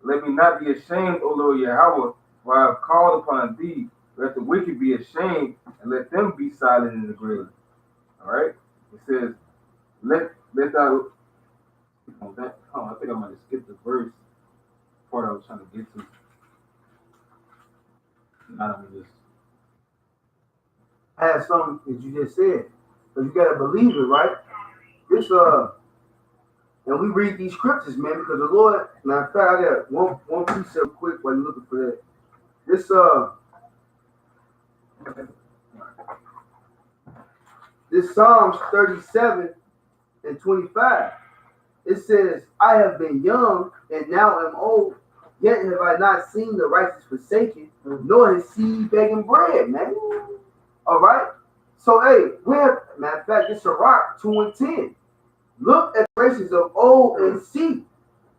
"Let me not be ashamed, O Lord Yahweh, for I have called upon thee. Let the wicked be ashamed, and let them be silent in the grave." All right. It says, "Let thou." I think I might have skipped the verse part I was trying to get to. Not only this. I had something that you just said, but you gotta believe it, right? This and we read these scriptures, man, because the Lord. Matter of fact, I got one precept quick while you're looking for that. This Psalms 37:25. It says, "I have been young and now am old, yet have I not seen the righteous forsaken, nor his seed begging bread," man. All right. So, hey, matter of fact, it's Sirach 2:10. "Look at the races of old and see,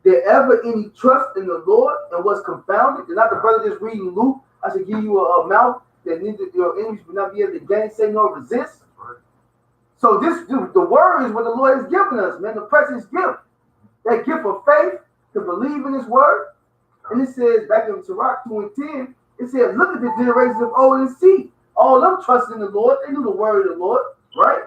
did ever any trust in the Lord and was confounded?" Did not the brother just reading Luke? I should give you a mouth that neither your enemies will not be able to gainsay nor resist. So the word is what the Lord has given us, man. The precious gift, that gift of faith to believe in His word. And it says back in Sirach 2:10, it says, "Look at the generations of old and see, all of them trusted in the Lord. They knew the word of the Lord, right?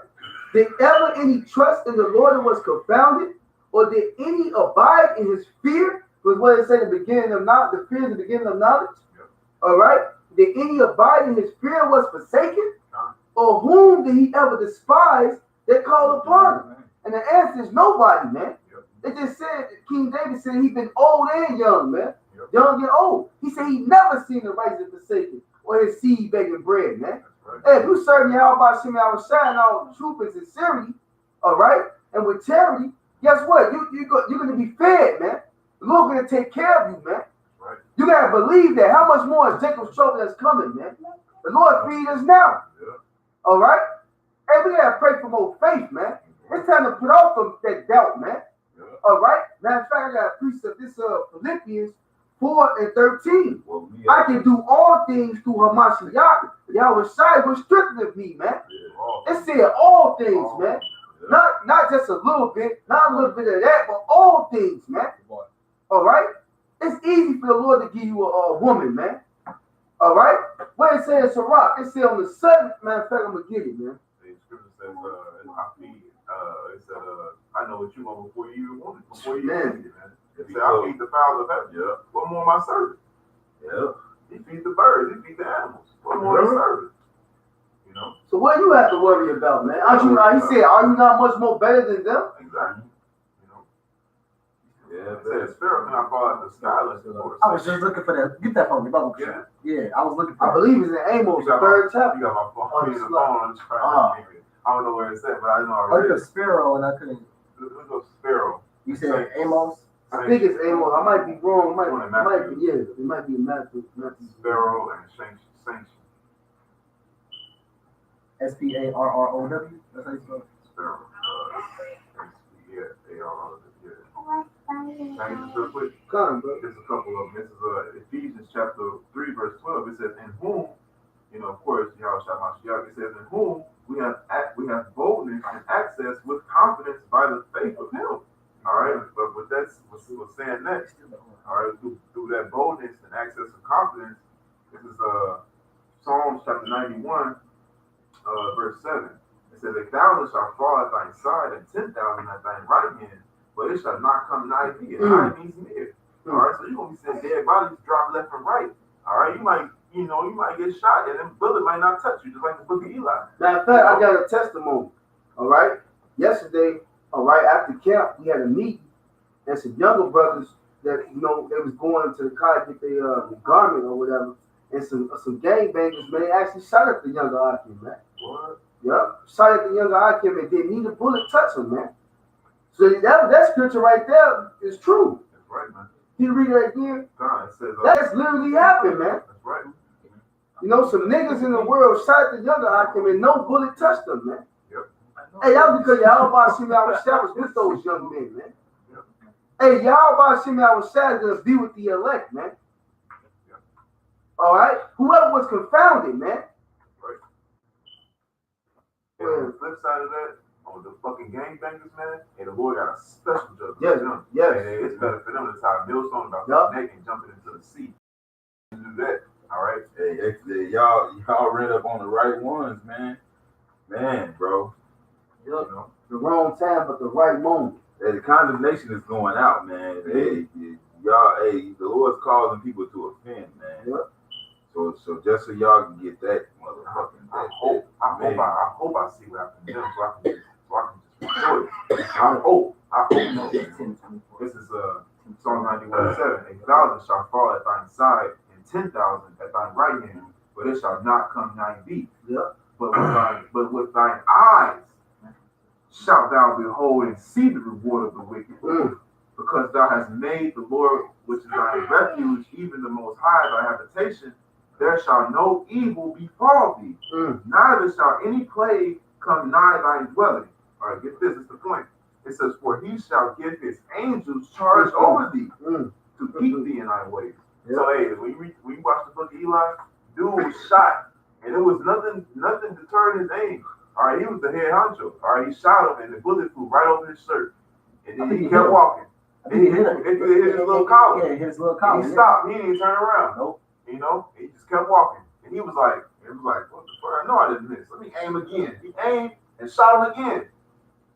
Did ever any trust in the Lord and was confounded, or did any abide in His fear?" Was what it said in the beginning of knowledge. The fear is the beginning of knowledge. All right. "Did any abide in His fear and was forsaken? Or whom did He ever despise that called upon Him?" And the answer is nobody, man. It just said, King David said he's been old and young, man. Young and old. He said he never seen the righteous forsaken or his seed begging bread, man. Hey, if you serve Yahweh Shem Shine out truth and sincerity, all right, and with charity, guess what? You're going to be fed, man. The Lord's going to take care of you, man. You gotta believe that. How much more is Jacob's trouble that's coming, man? The Lord feed us now. Yeah. All right? Hey, we gotta pray for more faith, man. It's time to put off that doubt, man. Yeah. All right? Matter of fact, I got a precept. This Philippians 4:13. Well, me, I can do all things through Hamashiach. Yahweh Shai was strengthening me, man. It said all things, man. Not just a little bit, not a little bit of that, but all things, man. All right? It's easy for the Lord to give you a woman, man. All right? Where it says Sirach, it said on the sudden, matter of fact, I'm going to get it, man. The scripture says, it said, I know what you want before you even want it, before you even need it, man. It said, I feed the fowls of heaven. Yeah. What more my servant? Yeah. He feeds the birds, he feeds the animals. What more his servant? You know? So what do you have to worry about, man? He said, are you not much more better than them? Exactly. You know? Yeah. It said, Sparrow cannot fall out the sky unless the Lord. I was just looking for that. Get that phone, Bible. Yeah. Yeah, I was looking for I believe it's in Amos, the third chapter. You got my phone. Oh, I mean, the it's phone. I'm trying to I don't know where it's at, but I know I I read heard it. Sparrow and I couldn't. Let's go Sparrow. You said Amos? I think it's Amos. I might be wrong. It might be, yeah. It might be Matthew. Sparrow and Sanction. Sparrow. That's how you spell it. Sparrow. Yeah, ARR. Yeah. Change this real quick. Come, bro. There's a couple of them. This is Ephesians chapter 3, verse 12. It says, in whom, of course, Yahweh Mashiach, it says, in whom we have boldness and access with confidence by the faith of him. All right, but what we're saying next, all right, through that boldness and access and confidence, this is Psalms chapter 91, verse 7. It says, 1,000 shall fall at thy side and 10,000 at thy right hand, but it shall not come nigh thee. And nigh means near. All right, so you're gonna be seeing dead bodies drop left and right. All right, you might get shot, and then bullet might not touch you, just like the book of Eli. Matter of fact, I got a testimony. All right, yesterday, all right, after camp, we had a meeting, and some younger brothers that they was going into the car to get their garment or whatever, and some gangbangers, man, they actually shot at the younger Akim, man. What? Yep, shot at the younger Akim, and didn't need a bullet touch him, man. So that scripture right there is true. That's right, man. Can you read that again? God, it says, That's literally happened, man. that's right. Some niggas in the world shot at the younger Akim and no bullet touched them, man. Yep. Hey, that was because Yahweh Shimi was with those young men, man. Yep. Hey, Yahweh Shimi was gonna be with the elect, man. Yep. All right? Whoever was confounded, man. Right. And on the flip side of that, on the fucking gangbangers, man, and the Lord got a special judgment Yes, for them. yes. And it's better for them to tie a millstone about Yup. their neck and jump it into the sea. Do that. All right. Hey, y'all read up on the right ones, man. Man, bro. Yep. The wrong time, but the right moment. Hey, the condemnation is going out, man. Hey, the Lord's causing people to offend, man. Yep. So just so y'all can get that motherfucking. I hope I see what happened to them so I can just record it. I hope. No. This is Psalm 91:7. 1,000 shall fall at thine side, and 10,000 at thine right hand, but it shall not come nigh thee. Yep. But with thine eyes shalt thou behold and see the reward of the wicked. Because thou hast made the Lord, which is thy refuge, even the Most High, thy habitation, there shall no evil befall thee, neither shall any plague come nigh thy dwelling. All right, get this, is the point. It says, for he shall give his angels charge over thee to keep thee in thy ways. Yep. So, hey, when you watch the book of Eli, dude was shot, and it was nothing deterred his aim. All right, he was the head honcho. All right, he shot him, and the bullet flew right over his shirt. And then he kept walking. And he hit his little collar. Yeah, hit his little collar. And he stopped. He didn't even turn around. Nope. He just kept walking. And he was like, what the fuck? I know I didn't miss. Let me aim again. He aimed and shot him again.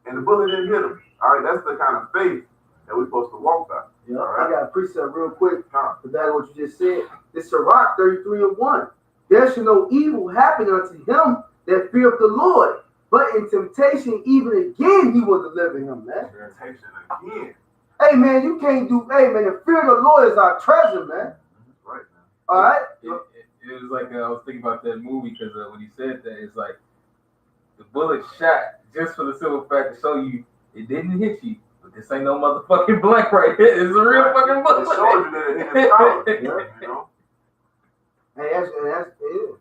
And the bullet didn't hit him. All right, that's the kind of faith that we're supposed to walk by. Yeah, right. I got a precept real quick to back what you just said. It's Sirach 33:1. There shall no evil happen unto him that feareth the Lord, but in temptation even again he will deliver him, man. Temptation again. Hey, man, you can't do, hey, man, the fear of the Lord is our treasure, man. That's right, man. All right? It was like, I was thinking about that movie because when he said that, it's like the bullet shot just for the simple fact to show you it didn't hit you, but This ain't no motherfucking blank right here. It's a real fucking book. It showed you that it hit his collar, you know? Hey, that's it.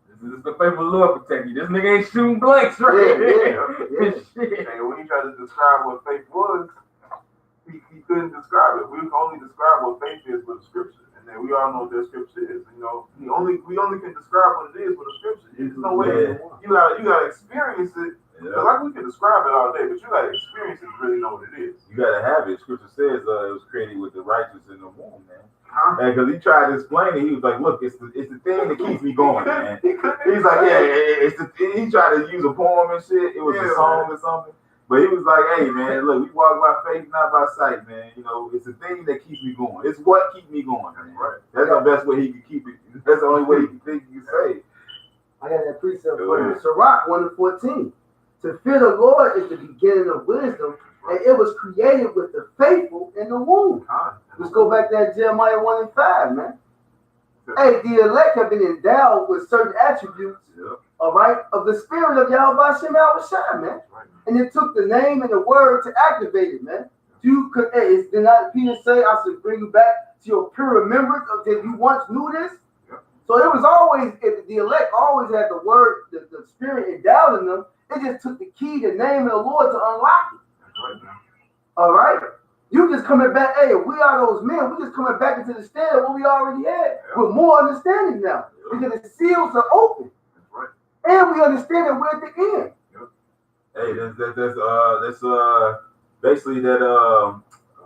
This is the faithful Lord protect you. This nigga ain't shooting blanks right Yeah. Shit. And when he tried to describe what faith was, he couldn't describe it. We can only describe what faith is with the scripture. And then we all know what that scripture is. You know, we only can describe what it is with the scripture. There's no way you gotta experience it. Yeah. Like we can describe it all day, but you gotta experience it to really know what it is. You gotta have it. Scripture says it was created with the righteous in the womb, man. Huh? And because he tried to explain it, he was like, "Look, it's the thing that keeps me going, man." He's like, "Yeah, it's the thing." He tried to use a poem and shit. It was a song or something, but he was like, "Hey, man, look, we walk by faith, not by sight, man. You know, it's the thing that keeps me going. It's what keeps me going, man. Right. That's the best way he can keep it. That's the only way he can think he can say it." I got that precept for you. Sirach 1:14. To fear the Lord is the beginning of wisdom, and it was created with the faithful in the womb. Let's go back to that Jeremiah 1:5, man. Hey, the elect have been endowed with certain attributes, all right, of the spirit of Yahweh Shem Yahushua, man. And it took the name and the word to activate it, man. You could, hey, did not Peter say, I should bring you back to your pure remembrance of that you once knew this? So it was always, the elect always had the word, the spirit endowed in them. It just took the key, the name of the Lord to unlock it. All right? You just coming back, hey, we are those men. We just coming back into the stand of what we already had with more understanding now. Because the seals are open. And we understand that we're at the end. Hey, that's basically that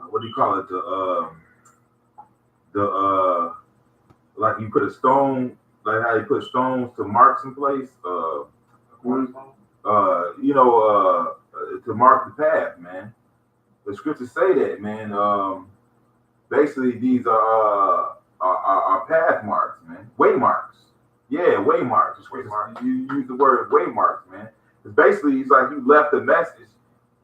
what do you call it? The like you put a stone, like how you put stones to marks in place. To mark the path, man. The scriptures say that, man. Basically, these are path marks, man. Way marks. Yeah, way marks. You use the word way marks, man. It's basically, it's like you left a message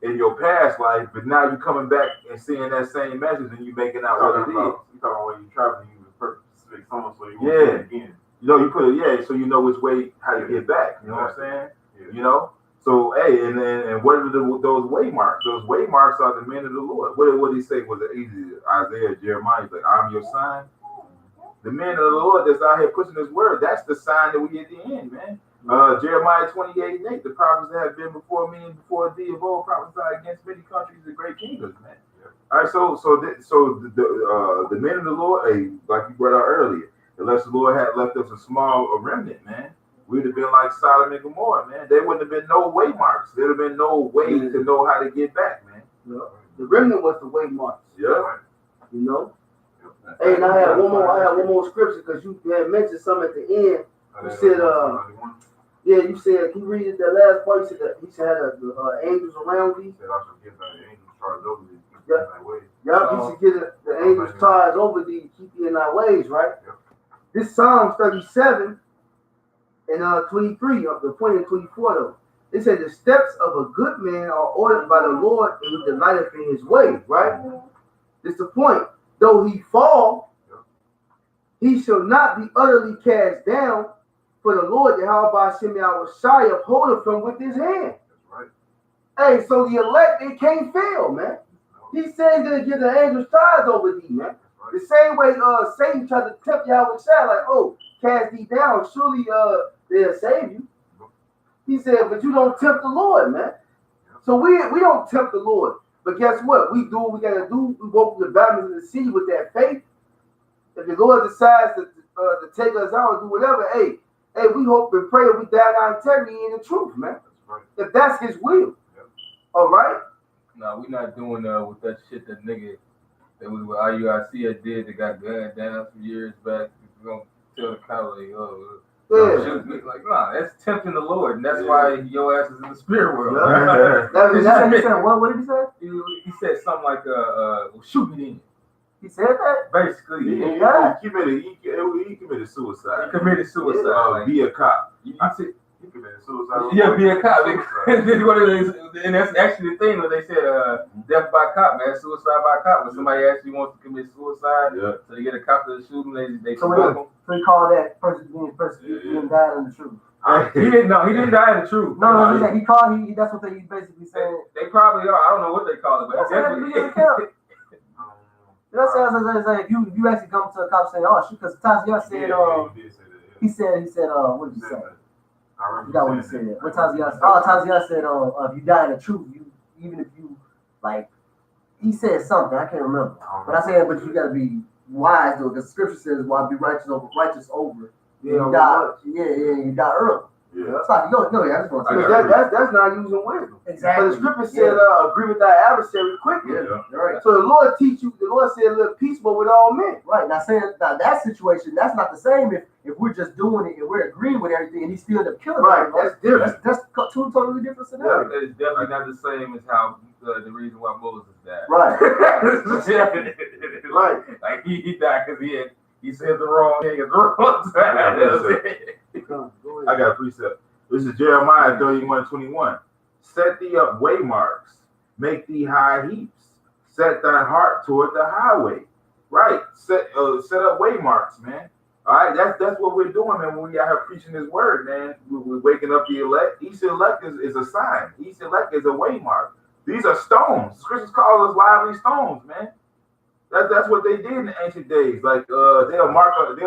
in your past life, but now you're coming back and seeing that same message and you making out what it is. You talking about when you travel, you use a specific song, so you won't Yeah. do it again. You know, you put it, so you know which way, how to get back. You know what I'm saying? Yeah. You know? So, hey, and what are those way marks? Those way marks are the men of the Lord. What did he say? Was it easy? Isaiah, Jeremiah, he's like, I'm your sign. The men of the Lord that's out here pushing his word, that's the sign that we at the end, man. Jeremiah 28:8, the prophets that have been before me and before thee of old prophesied against many countries and great kingdoms, man. Yeah. All right, so the men of the Lord, hey, like you brought out earlier, unless the Lord had left us a remnant, man, we'd have been like Sodom and Gomorrah, man. There wouldn't have been no way marks. There'd have been no way to know how to get back, man. Yeah. The remnant was the way marks. Yeah. You know? Hey, and I had one more scripture because you had mentioned something at the end. You said, you said, can you read the last part? You said that he had the angels around thee. He said, I shall give the angels charge over thee. Yep, you should get the angels charge over thee to keep you in thy ways, right? Yep. This Psalm 37 and 23 of the 20 and 24 though. It said the steps of a good man are ordered by the Lord and he delighteth in his way, right? This is the point. Though he fall, he shall not be utterly cast down, for the Lord Yahweh Shem Yahushua upholdeth him with his hand. Right. Hey, so the elect, they can't fail, man. He said he's gonna give the angels charge over thee, man. Right. The same way Satan tried to tempt Yahushua, like, oh, cast thee down, surely they'll save you. He said, but you don't tempt the Lord, man. So we don't tempt the Lord. But guess what? We do what we gotta do. We walk through the valleys of the sea with that faith. If the Lord decides to take us out and do whatever, hey, we hope and pray that we die in our integrity and the truth, man. Right. If that's his will. Yep. All right? No, we're not doing with that shit that nigga that was with IUIC did that got gunned down some years back. We're gonna tell the colleague, shoot me. Like, nah, that's tempting the Lord, and that's why your ass is in the spirit world. What did he say? He said something like, shoot me then. He said that? He Basically, committed suicide. He committed suicide. Be a cop. He committed suicide. Yeah, be a cop. And that's actually the thing when they said death by cop, man, suicide by cop. When somebody actually wants to commit suicide, so they get a cop to shoot them, they so he call that person being persecuted and died in the truth. He didn't know. He didn't die in the truth. No, he called. That's what they basically saying. They probably are. I don't know what they call it, but That's definitely in the camp. You know what I'm saying? Like, if you actually come to a cop saying, "Oh, shoot," because Tazia said, he said, what did he say? I forgot what he said. What Tazia said? Oh, Tazia said, if you die in the truth, even if you like, he said something I can't remember. But I said, but you got to be wise though, because Scripture says, "Why be righteous over." Yeah, you die. You die early. Yeah. It's like, go ahead. I just want to say That's not using wisdom. exactly. But the Scripture said, agree with thy adversary quickly. Yeah. Right. So the Lord teach you. The Lord said, live peaceable with all men. Right. Now that situation, that's not the same if we're just doing it and we're agreeing with everything and he still end up killing Right. everybody. That's different. That's two totally different scenarios. That is definitely not the same as how the reason why Moses died. Right. Right. Like he died because he said the wrong thing at the wrong time. I got a precept. This is Jeremiah 31:21. Set thee up waymarks, make thee high heaps, set thy heart toward the highway. Right. Set up waymarks, man. All right, that's what we're doing, man. When we out here preaching His word, man, we're waking up the elect. Each elect is a sign. Each elect is a waymark. These are stones. Scriptures call us lively stones, man. That's what they did in the ancient days. Like they'll mark an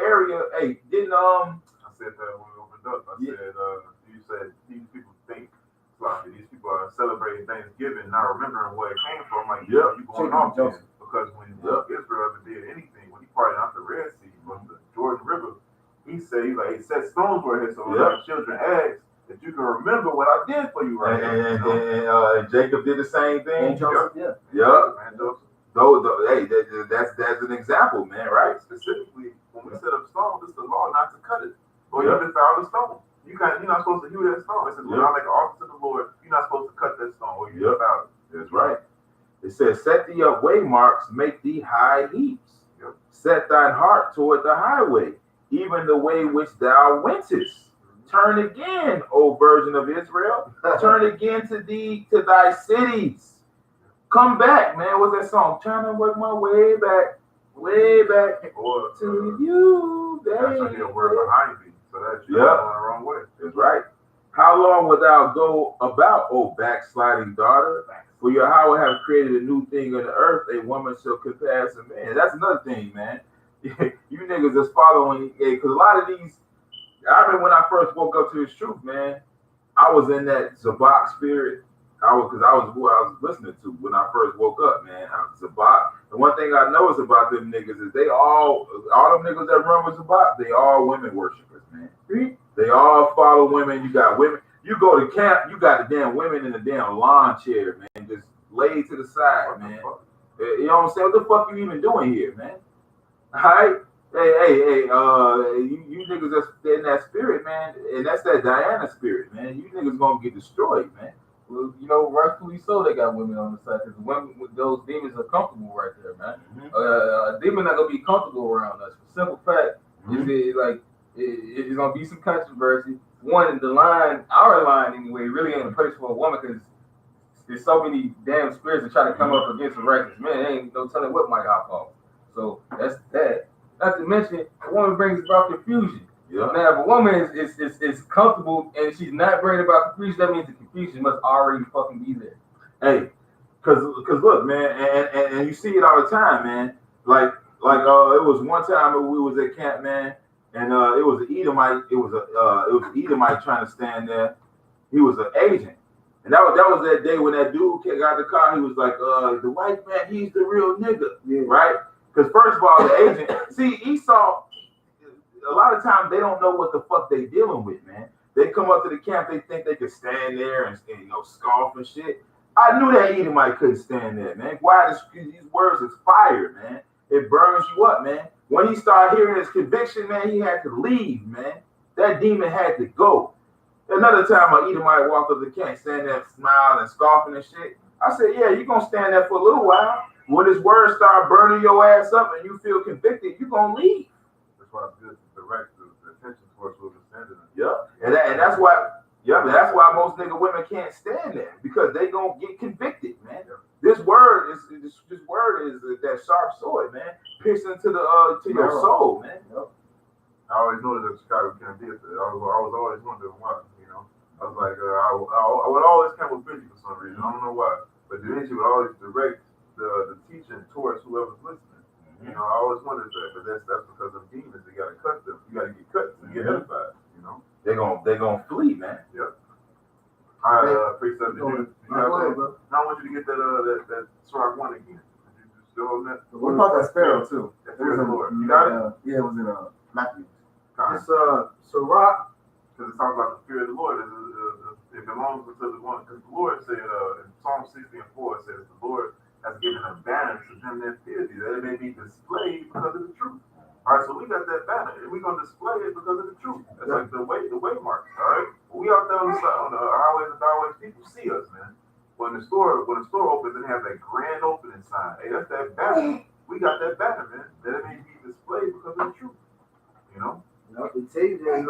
area. Hey, didn't I said that when we opened up. I said you said these people think like these people are celebrating Thanksgiving, not remembering where it came from. Like you going off then. Because when Israel ever did anything, when he parted out the Red Sea from the Jordan River, he said he set stones for his so the children asked that you can remember what I did for you right now. and Jacob did the same thing. And Joseph, And Joseph. Hey, that's an example, man. Right? Specifically, when we set up stones, it's the law not to cut it. Or you just found a stone. You're not supposed to hew that stone. It says, when I make an altar to the Lord, you're not supposed to cut that stone or you just found it. That's right. It says, set thee up waymarks, make thee high heaps. Yep. Set thine heart toward the highway, even the way which thou wentest. Turn again, O virgin of Israel. Turn again to thy cities. Come back, man. What's that song? Trying to work my way back Or to you, baby. that should be a word behind me. So that you're going the wrong way. That's right. How long wilt thou go about, O backsliding daughter? For Yahweh have created a new thing in the earth, a woman shall compass a man. That's another thing, man. You niggas just following, because a lot of these, I remember when I first woke up to this truth, man, I was in that Zabak spirit. Because I was who I was listening to when I first woke up, man. Zabak. The one thing I noticed about them niggas is they all them niggas that run with Zabak, they all women worshipers, man. They all follow women. You got women. You go to camp, you got the damn women in the damn lawn chair, man, just laid to the side, man. You know what I'm saying? What the fuck you even doing here, man? All right? Hey, you niggas that's in that spirit, man, and that's that Diana spirit, man. You niggas gonna get destroyed, man. Well, rightfully so, they got women on the side because women, those demons are comfortable right there, man. A demon not gonna be comfortable around us. For simple fact, it's gonna be some controversy. One, our line anyway, really ain't a place for a woman because there's so many damn spirits that try to come up against a righteous man. There ain't no telling what might hop off. So that's that. Not to mention, a woman brings about confusion. Yeah. Now, if a woman is comfortable and she's not worried about confusion, that means the confusion must already fucking be there. Hey, cause look, man, and you see it all the time, man. Like it was one time we was at camp, man, and it was an Edomite. It was an Edomite trying to stand there. He was an agent, and that was that day when that dude got the car. He was like, the white man, he's the real nigga, right? Because first of all, the agent, see, Esau. A lot of times they don't know what the fuck they dealing with, man. They come up to the camp, they think they could stand there and scoff and shit. I knew that Edomite couldn't stand there, man. Why? These words is fire, man. It burns you up, man. When he started hearing his conviction, man, he had to leave, man. That demon had to go. Another time, an Edomite walked up to the camp, standing there smiling and scoffing and shit. I said, yeah, you're going to stand there for a little while. When his words start burning your ass up and you feel convicted, you're going to leave. That's why it's good to direct the attention towards what we're standing in. Yeah, and that's why most nigga women can't stand there because they gonna get convicted, man. This word is that sharp sword, man, piercing to your soul, man. I always noticed that Chicago can't be it. I was always wondering why, you know. I was like, I would always come with Benji for some reason. I don't know why. But Da Vinci would always direct the teaching towards whoever's listening. You know, I always wondered that. But that's because of demons. You got to cut them. You got to get cut to get edified, you know. They gonna flee, man. Yep. All right, Precept, did you Go ahead, bro. I want you to get that Sirach 1 again. Did you still on that? What about that sparrow too? That fear of the Lord. You got it? Yeah, it was in Matthew. It's Sirach. Because it talks about the fear of the Lord. It belongs to the one. Because the Lord said in Psalm 60 and 4, it says, the Lord has given a banner to them that fear thee, that it may be displayed because of the truth. All right, so we got that banner, and we're going to display it because of the truth. That's like the waymark, all right? When we out there on the highways and byways, people see us, man. When the store opens and have that grand opening sign, hey, that's that banner. We got that banner, man, that it may be displayed because of the truth, you know? I can tell you that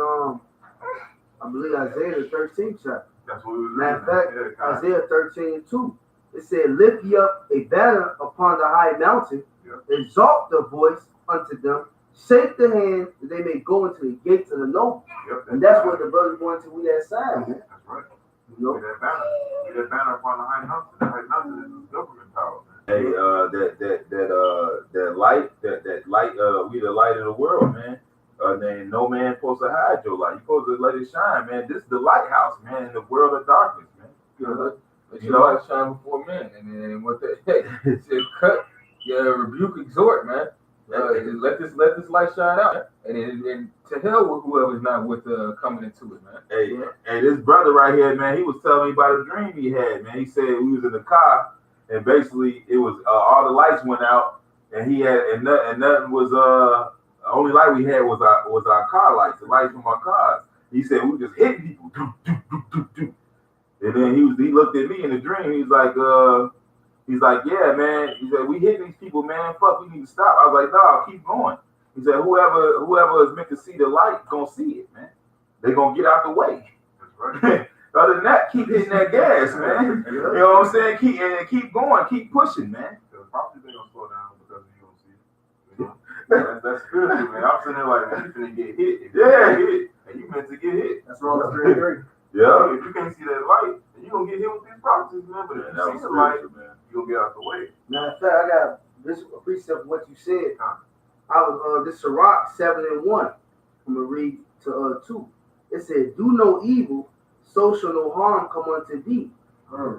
I believe Isaiah the 13th chapter. That's what we was Matter of fact, yeah, Isaiah 13:2. It said, lift ye up a banner upon the high mountain, exalt the voice unto them, shake the hand that they may go into the gates of the noble. And that's what the brother's going to with that sign, man. That's right. You know? With that banner upon the high mountain. The high mountain is government power, man. Hey, that light, we the light of the world, man. And no man supposed to hide your light. You supposed to let it shine, man. This is the lighthouse, man, in the world of darkness, man. Let your light shine before men. And then what that it said, cut, rebuke, exhort, man. Let this light shine out, and to hell with whoever's not with coming into it, man. Hey, this brother right here, man, he was telling me about a dream he had, man. He said we was in the car, and basically it was all the lights went out, and he had and nothing was the only light we had was our car lights, the lights from our cars. He said we just hitting people, and then he looked at me in the dream. He's like, yeah, man. He said, we hitting these people, man. Fuck, we need to stop. I was like, no, keep going. He said, whoever is meant to see the light, gonna see it, man. They gonna get out the way. That's right. Other than that, keep hitting that gas, man. You know what I'm saying? Keep going, keep pushing, man. Because probably they gonna slow down because you don't see it. You know? That's spiritual, man. I'm sitting there like, man, you finna get hit. Hit, and you meant to get hit. That's Romans 3:3. Yeah. If you can't see that light, then you gonna get hit with these prophecies, man. But if you see the light, you'll get out the way. Matter of fact, I got this precept of what you said. I was this Sirach 7:1. I'm gonna read to 2. It said, do no evil, so shall no harm come unto thee.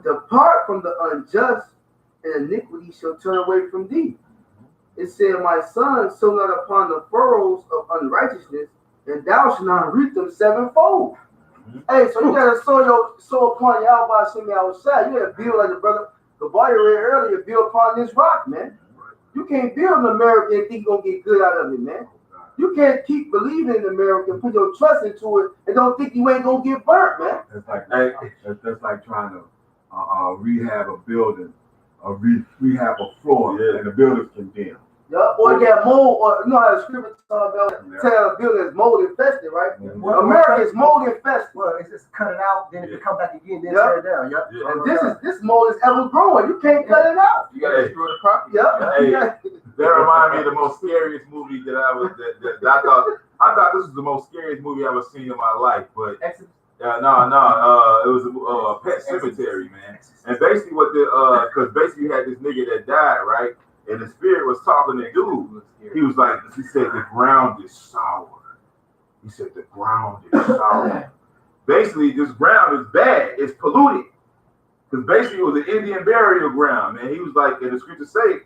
Depart from the unjust, and iniquity shall turn away from thee. It said, my son, sow not upon the furrows of unrighteousness, and thou shalt not reap them sevenfold. Hey, so you gotta sow upon Yahweh Shemi outside. You gotta build like the brother Gabar read earlier, build upon this rock, man. You can't build in America and think you're gonna get good out of it, man. You can't keep believing in America and put your trust into it and don't think you ain't gonna get burnt, man. That's like trying to rehab a building, rehab a floor, and the building's condemned. Yeah, or you got mold, or you know how the scripture talk about tell a building is mold infested, right? America is mold infested. Well, it's just cut it out, then if it come back again, then tear it down. And this mold is ever growing. You can't cut it out. You gotta destroy the property. That reminded me of the most scariest movie that I thought this was the most scariest movie I ever seen in my life, but it was Pet Cemetery, man. And basically because basically you had this nigga that died, right? And the spirit was talking to dude. He said the ground is sour. He said the ground is sour. Basically, this ground is bad. It's polluted. Because basically it was an Indian burial ground, man. He was like, and the scriptures say,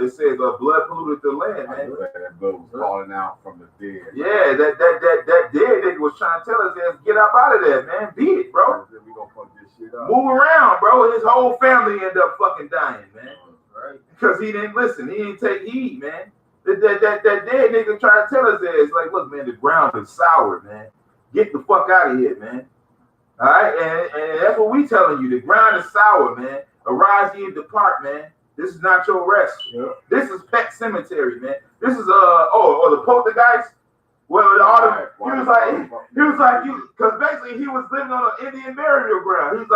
it says blood polluted the land, man. That blood was falling out from the dead. Yeah, that dead nigga was trying to tell us, get up out of there, man. Beat it, bro. We gonna fuck this shit up. Move around, bro. His whole family ended up fucking dying, man. Right. Because he didn't listen. He didn't take heed, man. That dead nigga trying to tell us that. It's like, look, man, the ground is sour, man. Get the fuck out of here, man. All right, and that's what we telling you. The ground is sour, man. Arise ye and depart, man. This is not your rest. Yeah. This is Pet Cemetery, man. This is the poltergeist. Well, he was like you, because basically he was living on an Indian burial ground.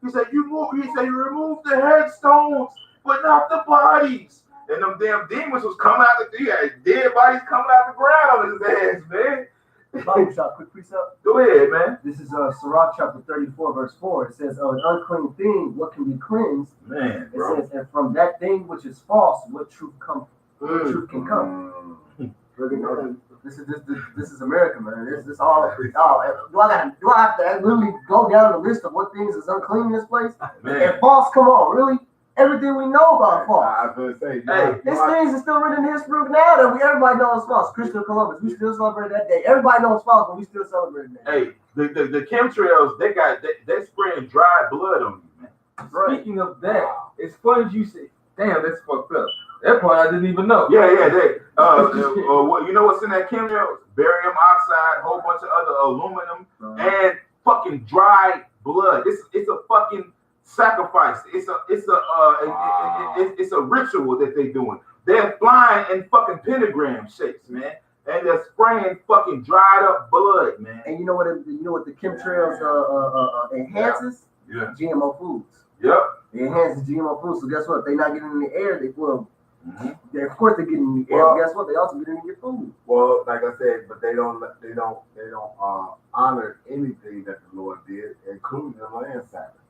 He said you remove the headstones, but not the bodies. And them damn demons was coming out he had dead bodies coming out the ground on his ass, man. Bible shot, quick precept. Go ahead, man. This is Sirach chapter 34, verse 4. It says, an unclean thing, what can be cleansed? Man, It bro. says, and from that thing which is false, what truth truth can come. This is America, man. This all. Do I have to literally go down the list of what things is unclean in this place? Man. And false, come on, really? Everything we know about false. I was gonna say, Hey, These things are still written in history now that everybody knows false. Christopher Columbus, we still celebrate that day. Everybody knows false, but we still celebrate that day. Hey, the chemtrails, they spraying dry blood on you, man. Speaking of that, it's funny you say, damn, that's fucked up. That part I didn't even know. Yeah, they. You know what's in that chemtrails? Barium oxide, whole bunch of other aluminum, and fucking dry blood. It's a fucking sacrifice. It's a ritual that they doing. They're flying in fucking pentagram shapes, man, and they're spraying fucking dried up blood, man. And you know what the chemtrails enhances? Yeah. GMO foods. Yep. It enhances GMO foods. So guess what? They're not getting in the air. Of course they're getting in the air. But guess what? They also get in your food. well, like I said, but they don't honor anything that the Lord did, including the land Sabbath.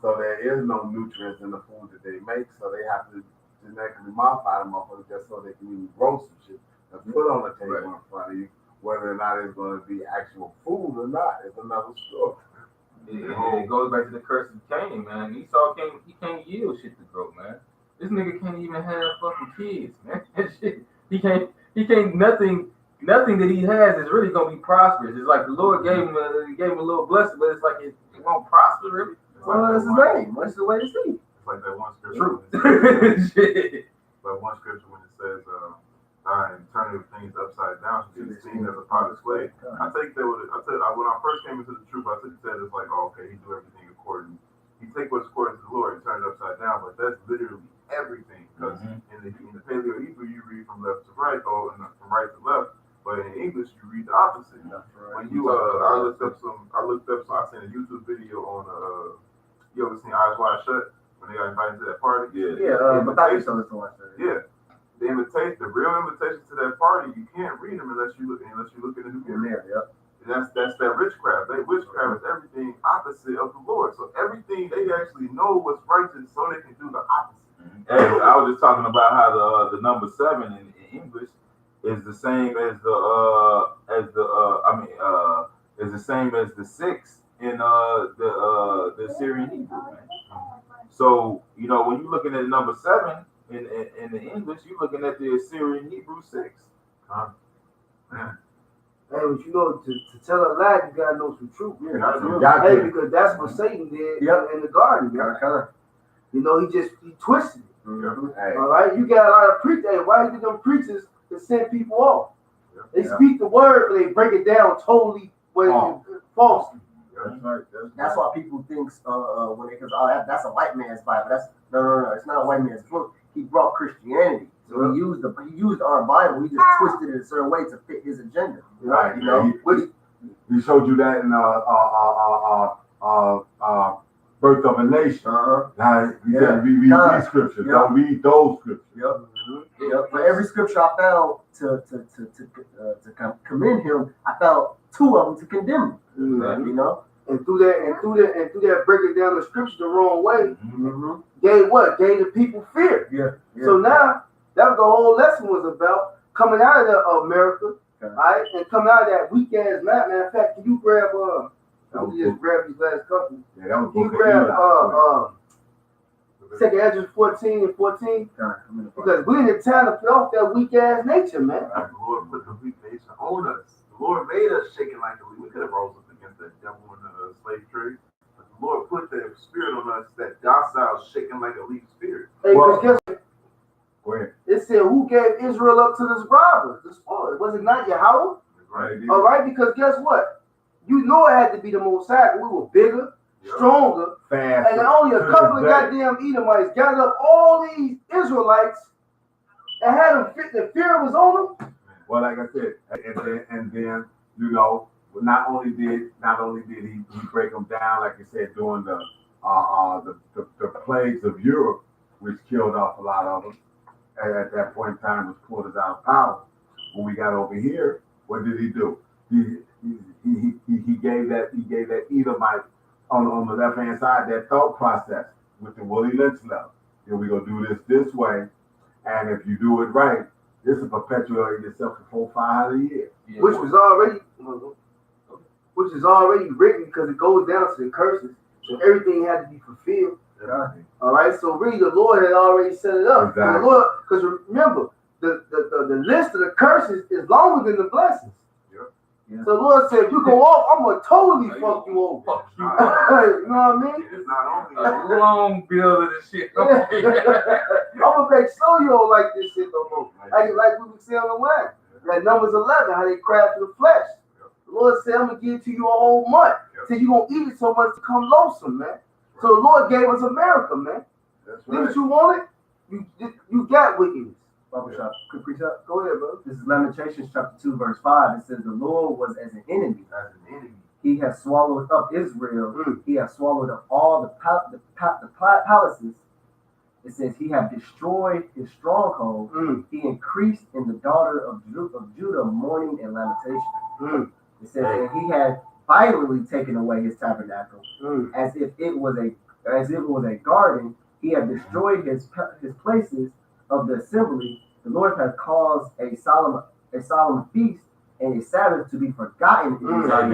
So there is no nutrients in the food that they make, so they have to genetically modify them motherfuckers just so they can even grow some shit and put on the table in front of you. Whether or not it's going to be actual food or not is another story. It goes back to the curse of Cain, man. Esau can't yield shit to grow, man. This nigga can't even have fucking kids, man. That shit, he can't nothing that he has is really gonna be prosperous. It's like the Lord gave him a little blessing, but it's like it won't prosper really. Well, that's his name. What's the way to see? It's like that one scripture. Shit. But one scripture when it says, turning things upside down should be seen as a potter's slave. I think that when I first came into the truth, I took that as like, oh, okay, he do everything according. He take what's according to the Lord and turn it upside down, but that's literally everything. Because in the Paleo Hebrew, you read from left to right, or from right to left. But in English, you read the opposite. When you I looked up some. I seen a YouTube video on you ever seen Eyes Wide Shut when they got invited to that party? Yeah, but I used to listen to watch that. Yeah. The real invitation to that party, you can't read them unless you look in the New Mirror. Yep. And that's that witchcraft. Witchcraft is everything opposite of the Lord. So everything they actually know what's righteous, so they can do the opposite. Hey, I was just talking about how the number 7 in English is the same as is the same as the 6 in the Syrian Hebrew, man. So when you're looking at number 7 in the English, you're looking at the Assyrian Hebrew 6. Hey, but to tell a lie, you gotta know some truth. Yeah, Because that's what Satan did in the garden. He twisted it. Hey. All right, you got a lot of preachers. Why did them preachers to send people off? They speak the word, but they break it down totally false. That's why people think that's a white man's Bible. No. It's not a white man's book. He brought Christianity. So he used our Bible. He just twisted it a certain way to fit his agenda. Right. He showed you that in Birth of a Nation. Now we read these scriptures. Don't read those scriptures. But every scripture I found to commend him, I found 2 of them to condemn him. And through that breaking down the scripture the wrong way, gave the people fear. So now that was the whole lesson was about coming out of America, right, and coming out of that weak ass map. Matter of fact, can you grab grab these last couple? Yeah, that was Can you grab 2 Ezra 14 and 14? Because we in the time to play off that weak ass nature, man. The Lord put the weak nature on us. The Lord made us shaking like a leaf. We could have rose up against that devil in the slave trade. But the Lord put that spirit on us, that docile, shaking like a leaf spirit. Hey, because guess what? Go ahead. It said, who gave Israel up to the robbers, the spoilers? Was it not Yahweh? Right. All right, because guess what? You know it had to be the Most High. We were bigger, stronger, Fast. and only a couple of goddamn Edomites gathered up all these Israelites and had them fit. The fear was on them. Well, like I said, and then not only did he break them down, like you said, during the plagues of Europe, which killed off a lot of them. At that point in time, was pulled us out of power. When we got over here, what did he do? he gave that Edomite on the left hand side that thought process with the Willie Lynch level. Here we go do this way, and if you do it right, this will perpetuate itself for 400-500 years. Yeah, which was already written because it goes down to the curses. So everything had to be fulfilled. All right. So really, the Lord had already set it up. Exactly. The Lord, because remember, the list of the curses is longer than the blessings. Yeah. So the Lord said, if you go off, I'm gonna totally fuck you over. Fuck you. You know what I mean? It's not only A long bill of this shit. I'm gonna make sure you don't like this shit no more. Like we were saying on the line. That Numbers 11, how they crafted the flesh. The Lord said, I'm gonna give it to you a whole month. So you're gonna eat it so much to come lonesome, man. So the Lord gave us America, man. That's Did what you wanted? You got wickedness. Barbershop. Quick precept. Go ahead, bro. This is Lamentations chapter 2, verse 5. It says, the Lord was as an enemy. as an enemy. He has swallowed up Israel. Mm. He has swallowed up all the palaces. It says he has destroyed his stronghold. Mm. He increased in the daughter of Judah mourning and lamentation. Mm. It says that he had violently taken away his tabernacle, Mm. as if it was a garden. He had destroyed his places of the assembly. The Lord has caused a solemn feast and a Sabbath to be forgotten in Mm. Zion.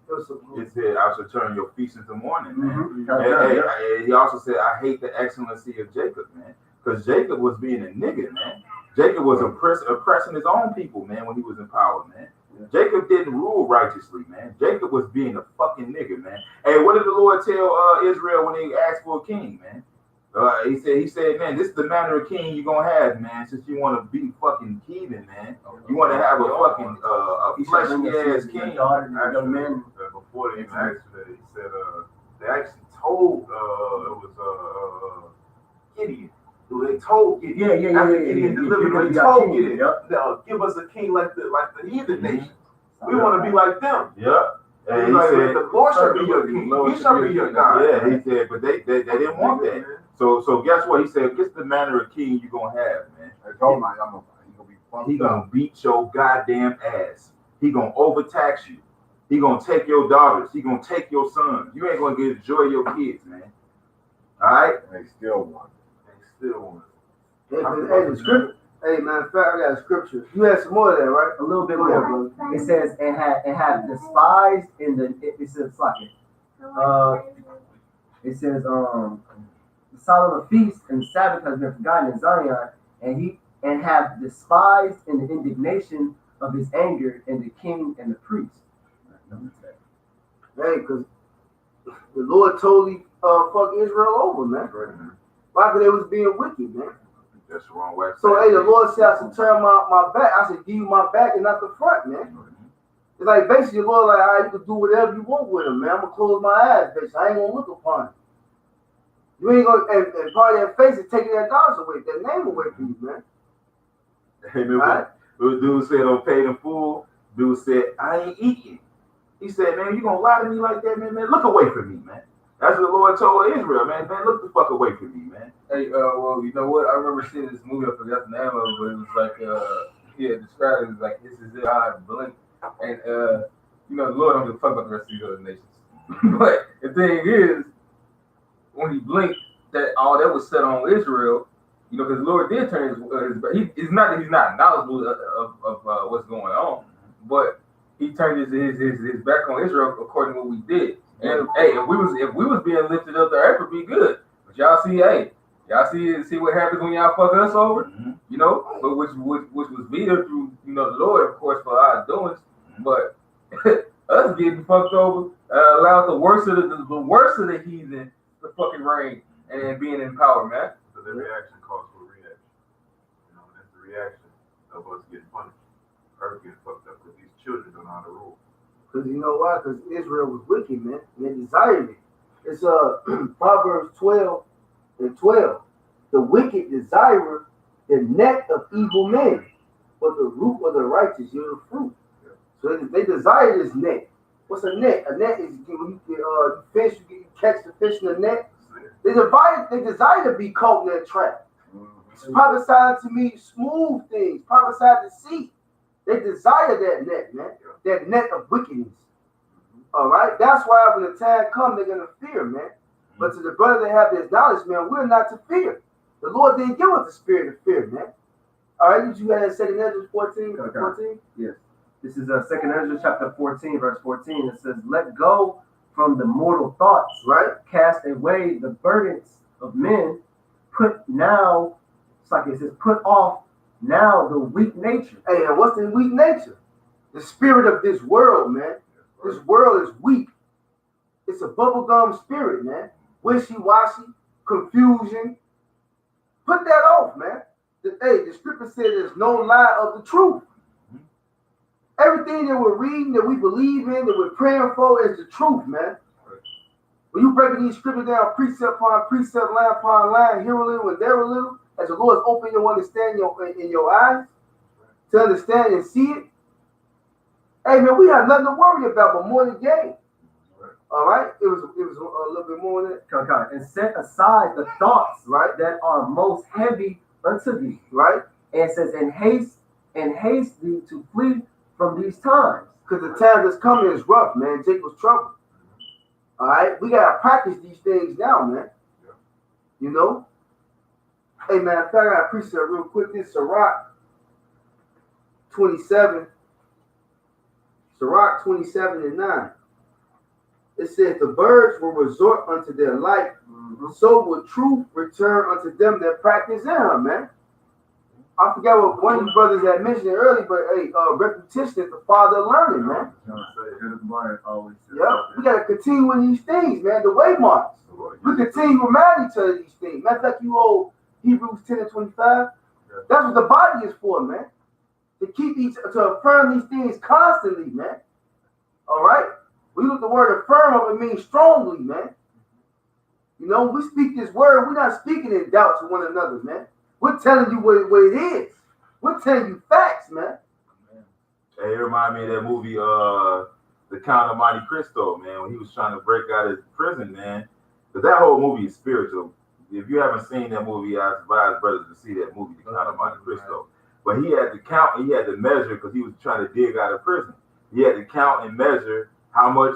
Because it said, I shall turn your feast into mourning, man. Mhm. And he also said, I hate the excellency of Jacob, man. Because Jacob was being a nigga, man. Jacob was oppressing his own people, man, when he was in power, man. Jacob didn't rule righteously, man. Jacob was being a fucking nigga, man. Hey, what did the Lord tell Israel when they asked for a king, man? He said, man, this is the manner of king you're gonna have, man, since you want to be fucking heathen, man. You want to have a fucking a fleshy ass king. Before they even asked for that, he said they actually told it was Gideon. They told Gideon. Yeah. After Gideon delivered, they told Gideon, give us a king like the heathen nation. We want to be like them. Yeah. And he said, the Lord shall be your king. He shall be your God. Yeah, he said, but they didn't want that. So guess what? He said, guess the manner of king you're gonna have, man. I told him, I'm gonna be fucked He up. gonna beat your goddamn ass. He gonna overtax you. He gonna take your daughters. He gonna take your sons. You ain't gonna get to enjoy your kids, man. All right? And they still want Hey, the scripture. Hey, matter of fact, I got a scripture. You had some more of that, right? A little bit Go ahead, more. brother. It says and had despised in the it says it says the solemn feast and the Sabbath has been forgotten in Zion, and have despised in the indignation of his anger and the king and the priest. Hey, because the Lord totally fucked Israel over, man. Why? Because they was being wicked, man. That's the wrong way. So, hey, the Lord said I should turn my back. I should give you my back and not the front, man. It's like basically the Lord like, all right, you can do whatever you want with him, man. I'm gonna close my eyes, bitch. I ain't gonna look upon him. You ain't gonna and part of that face is taking that dollars away, that name away from you, man. Hey, remember when dude said on Paid in Full, dude said, I ain't eating. He said, man, you gonna lie to me like that, man? Look away from me, man. That's what the Lord told Israel, man. Man, look the fuck away from me, man. Hey, well, you know what? I remember seeing this movie. I forgot the name of it, but it was like, he had described it as like, this is it. I blink, and you know, the Lord don't give a fuck about the rest of these other nations. But the thing is, when he blinked, that all that was set on Israel. You know, because the Lord did turn he's not knowledgeable of what's going on, but he turned his back on Israel according to what we did. And hey, if we was being lifted up, the earth would be good. But y'all see what happens when y'all fuck us over, you know. But which was via through, you know, the Lord, of course, for our doings. But us getting fucked over allowed the worst of the heathen to fucking reign and being in power, man. So the reaction calls for a reaction. You know, and that's the reaction of us getting punished. Earth getting fucked up because these children don't know how to rule. Because you know why? Because Israel was wicked, man. And they desired it. It's Proverbs 12:12. The wicked desire the net of evil men, but the root of the righteous yield fruit. Yeah. So they desire this net. What's a net? A net is when you fish, you catch the fish in the net. They desire to be caught in that trap. Prophesied to me smooth things. Prophesied to see. They desire that net, man. That net of wickedness. All right? That's why when the time comes, they're going to fear, man. But to the brother that have this knowledge, man, we're not to fear. The Lord didn't give us the spirit of fear, man. All right, did you have 2 Ezra 14? Okay. 14? Yes. This is 2 Ezra chapter 14, verse 14. It says, let go from the mortal thoughts, Right? cast away the burdens of men, put now, it's like it says, put off now the weak nature. Hey, and what's the weak nature? The spirit of this world, man. This world is weak. It's a bubblegum spirit, man. Wishy-washy, confusion. Put that off, man. The scripture said there's no lie of the truth. Everything that we're reading, that we believe in, that we're praying for is the truth, man. When you breaking these scriptures down, precept upon precept, line upon line, here a little and there a little, as the Lord open your understanding in your eyes to understand and see it. Hey, man, we have nothing to worry about but more than gain. All right, it was a little bit more than that. Okay. And set aside the thoughts, Right. that are most heavy unto thee. Right? And it says, and haste thee to flee from these times. Because the time that's coming is rough, man. Jacob's trouble. All right? We got to practice these things now, man. You know? Hey, man, I got to precept real quick. This Sirach 27. Sirach 27 and 9. It says, the birds will resort unto their light, so will truth return unto them that practice in her, man. I forgot what one of you brothers had mentioned earlier, but hey, repetition is the father of learning, man. Yeah, we got to continue in these things, man. The waymarks. We continue to remind each other these things. Matter of fact, you old Hebrews 10 and 25. That's what the body is for, man. To affirm these things constantly, man. All right? We look the word affirm up, it means strongly, man. You know, we speak this word, we're not speaking in doubt to one another, man. We're telling you what it is. We're telling you facts, man. Hey, it reminded me of that movie, The Count of Monte Cristo, man, when he was trying to break out of prison, man. But that whole movie is spiritual. If you haven't seen that movie, I advise brothers to see that movie, The Count of Monte Cristo. But he had to count, he had to measure, because he was trying to dig out of prison. He had to count and measure how much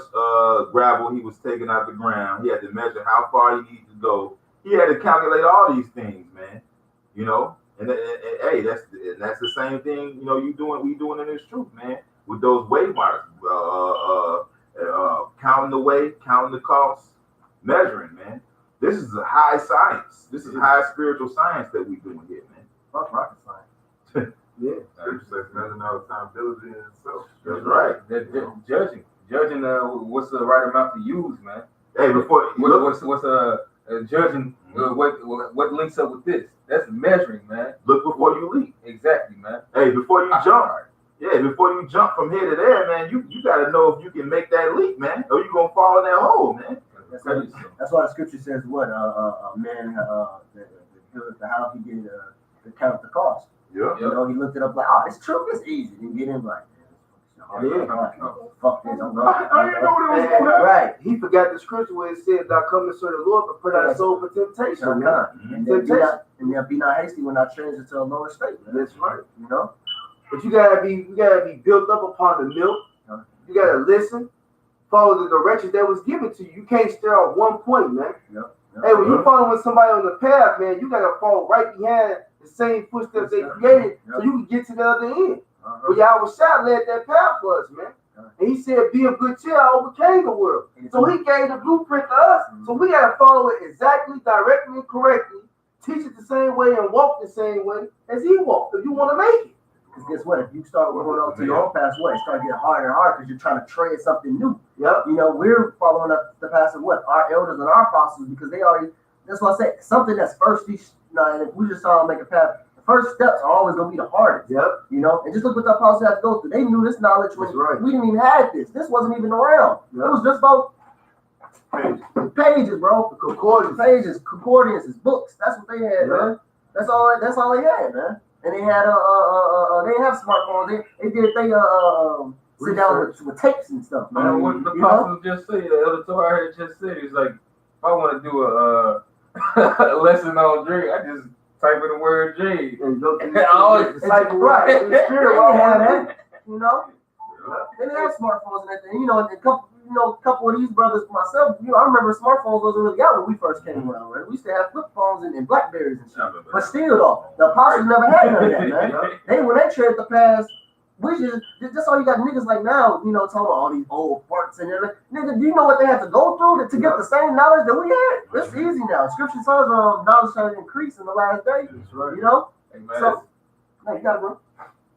gravel he was taking out the ground. He had to measure how far he needed to go. He had to calculate all these things, man. You know, and hey, that's the same thing. You know, we doing in this truth, man. With those waymarks, counting the way, counting the costs, measuring, man. This is a high science. This is high spiritual science that we doing here, man. Fuck rocket science. Yeah. Scripture says measuring out accountability in itself. That's right. Judging what's the right amount to use, man. Hey, before what's judging what links up with this? That's measuring, man. Look before you leap. Exactly, man. Hey, before you jump. Yeah, before you jump from here to there, man, you gotta know if you can make that leap, man, or you gonna fall in that hole, man. That's why the scripture says what a man how he did to count the cost. Yeah. You know, he looked it up like, oh, it's true, it's easy. And get him like, fuck this, I'm going. Right. He forgot the scripture where it said, thou come to serve the Lord, but put our soul for temptation. And then be not hasty when I change it to a lower state. Man. That's right. You know? But you gotta be built up upon the milk. You gotta listen, follow the directions that was given to you. You can't stay off one point, man. Hey, when you're following somebody on the path, man, you gotta follow right behind the same footsteps they created, so you can get to the other end. But Yahweh Shah led that path for us, man. And he said, be of good cheer, I overcame the world. So he gave the blueprint to us. So we gotta follow it exactly, directly, and correctly. Teach it the same way and walk the same way as he walked, if you want to make it. Because guess what? If you start going up to your own pathway, it starts getting harder and harder because you're trying to tread something new. Yep. You know, we're following up the path of what? Our elders and our apostles, because they already, that's what I say, something that's first, if we just try to make a path, the first steps are always going to be the hardest. Yep. You know, and just look what the apostles had to go through. They knew this knowledge when we didn't even have this. This wasn't even around. Yep. It was just about pages, bro. Concordances, books. That's what they had, man. That's all they had, man. And they had they didn't have smartphones. They did sit down with tapes and stuff, man. What the apostle just said, the Elder Torah had just said, he's like, if I want to do a lesson on drink, I just type of the word J. And go through Oh, the cycle, right? The spirit, They right? had that, you know. They didn't have smartphones and everything. You know, a couple of these brothers, myself, I remember smartphones wasn't really out when we first came around, right? We used to have flip phones and Blackberries and shit. But still, though, the apostles never had none of that, man. When they tread the past, we just all you got niggas like now, talking about all these old farts and everything. Nigga, do you know what they had to go through to get the same knowledge that we had? It's easy now. Scripture says knowledge shall increase in the last day. That's right. Hey, man, So, no, you got it, bro.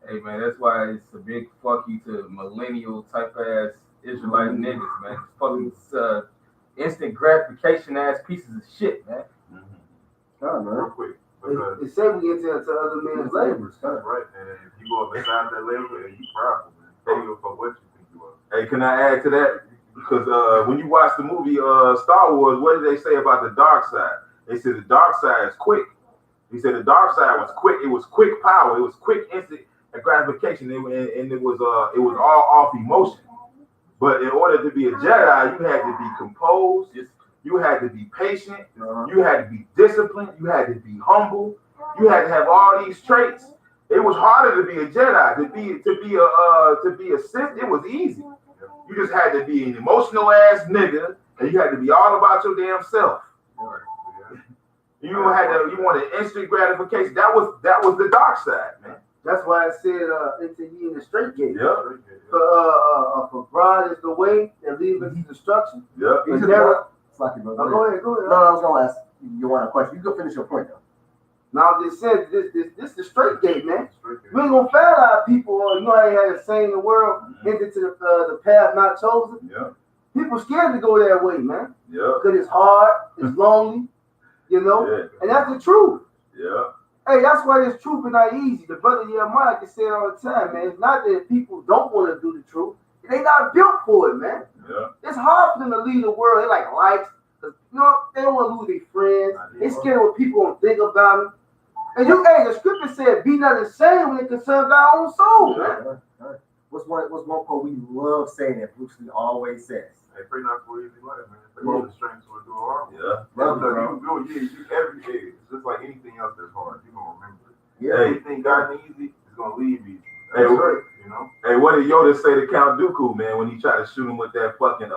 hey man, that's why it's a big fuck you to millennial type ass Israelite niggas, man. Fucking instant gratification ass pieces of shit, man. God, man. Real quick. Because It said we enter into other men's labors. that's right. And if you go up inside that label, and you prideful, man. Pay you for what you think you are. Hey, can I add to that? Because when you watch the movie Star Wars, what did they say about the dark side? They said the dark side is quick. He said the dark side was quick. It was quick power. It was quick instant gratification, and it was all off emotion. But in order to be a Jedi, you had to be composed. You had to be patient. You had to be disciplined. You had to be humble. You had to have all these traits. It was harder to be a Jedi. To be a Sith, it was easy. You just had to be an emotional ass nigga, and you had to be all about your damn self. You wanted instant gratification. That was the dark side, man. That's why I said enter ye in the straight gate. Yeah. For broad is the way that leadeth to destruction. Yeah. But never. Fuck it, bro. Go ahead. No, I was gonna ask you one question. You can finish your point though. Now this said this the straight gate, man. We ain't gonna fail our people. You know how they had a saying in the world, enter to the path not chosen. Yeah. People scared to go that way, man. Yeah. Because it's hard, it's lonely, Yeah. and that's the truth. Yeah. Hey, that's why this truth is not easy. The brother Jeremiah can say it all the time, man. It's not that people don't want to do the truth. They not built for it, man. Yeah. It's hard for them to lead the world. They like likes. They don't want to lose their friends. They scared what people gonna think about them. And the scripture said, "Be not ashamed when it concerns our own soul." Man. What's one quote we love saying that Bruce Lee always says? Hey, pray not for easy life, man. Pray for the strength to endure hard. Yeah. Every day, it's just like anything else that's hard. You're gonna remember it. Yeah. Anything God easy is gonna leave you. Hey, That's right, Hey, what did Yoda say to Count Dooku, man, when he tried to shoot him with that fucking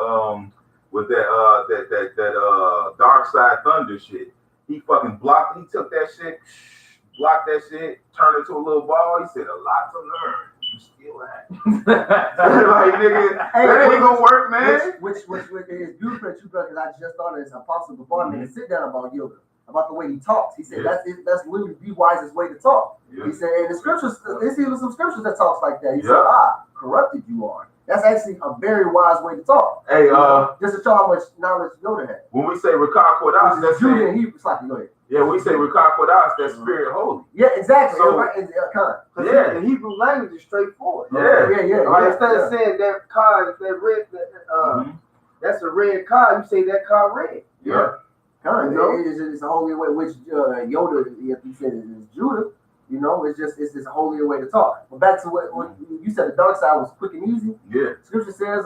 with that dark side thunder shit? He fucking blocked. He took that shit, blocked that shit, turned it to a little ball. He said, "A lot to learn. You still have." Like, nigga, that ain't gonna work, man. Which is beautiful that you brought, because I just thought as Apostle Gabar made a sit down about yoga, about the way he talks. He said that's literally the wisest way to talk. Yeah. He said, and the scriptures, there's even some scriptures that talks like that. He said, Yeah. corrupted you are. That's actually a very wise way to talk. Hey, just to show how much knowledge Yoda had. when we say Rakah Kodas, that's Judah saying, and Hebrew, go ahead. yeah, when we say Rakah Kodas, that's spirit holy. Yeah, exactly. So- Right, kind of. Yeah. The Hebrew language is straightforward. Yeah. All right, instead of saying that car, that red, that's a red car, you say that car red. Yeah. Kind of. You know? It's a holier way, which Yoda, if you said it is Judah, it's a holier way to talk. But back to what you said, the dark side was quick and easy. Yeah. Scripture says,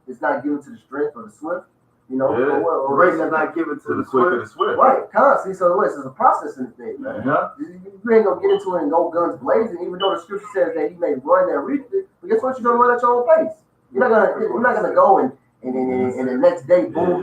it's not given to the strength or the swift. Yeah. The race is not given To the quick and the swift. Right, constantly. So it's a process in the thing, man. Yeah. You ain't gonna get into it and go guns blazing, even though the scripture says that he may run and reach it. But guess what? You're gonna run at your own pace. You're not gonna go and the next day, boom,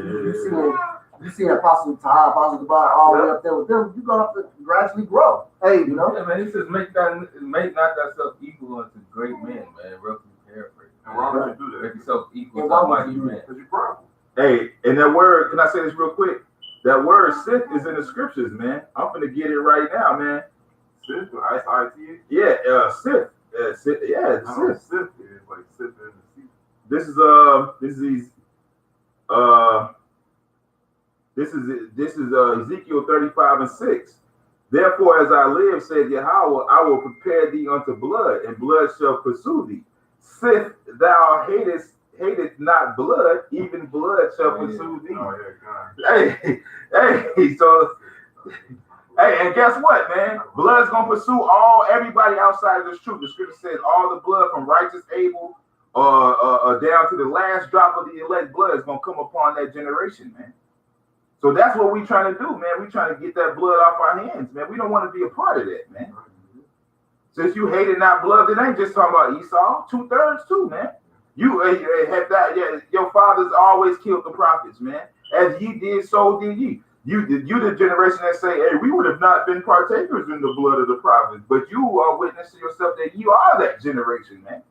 you see Apostle Taha, Apostle Gabar all the way up there with them. You're gonna have to gradually grow. Hey, Yeah, man, he says make not thyself equal unto great men, man. Roughly paraphrase. And why would you do Make that? yourself equal And to a why would mighty you do man. Because you're prideful. Hey, and that word, can I say this real quick? That word Sith is in the scriptures, man. I'm gonna get it right now, man. Sith, S-I-T-H. Yeah, Sith. Sith. Yeah, I know Sith. Sith is like Sith in the sea. This is Ezekiel 35:6. Therefore, as I live, said Yahweh, I will prepare thee unto blood, and blood shall pursue thee. Sith thou hatest not blood, even blood shall pursue thee. Oh, yeah, God. Hey, so hey, and guess what, man? Blood's gonna pursue everybody outside of this truth. The scripture says all the blood from righteous Abel down to the last drop of the elect blood is gonna come upon that generation, man. So that's what we trying to do, man. We trying to get that blood off our hands, man. We don't want to be a part of that, man. Since you hated not blood, it ain't just talking about Esau. 2/3 too, man. You have that. Yeah, your fathers always killed the prophets, man. As ye did, so did ye. You the generation that say, hey, we would have not been partakers in the blood of the prophets, but you are witness to yourself that you are that generation, man,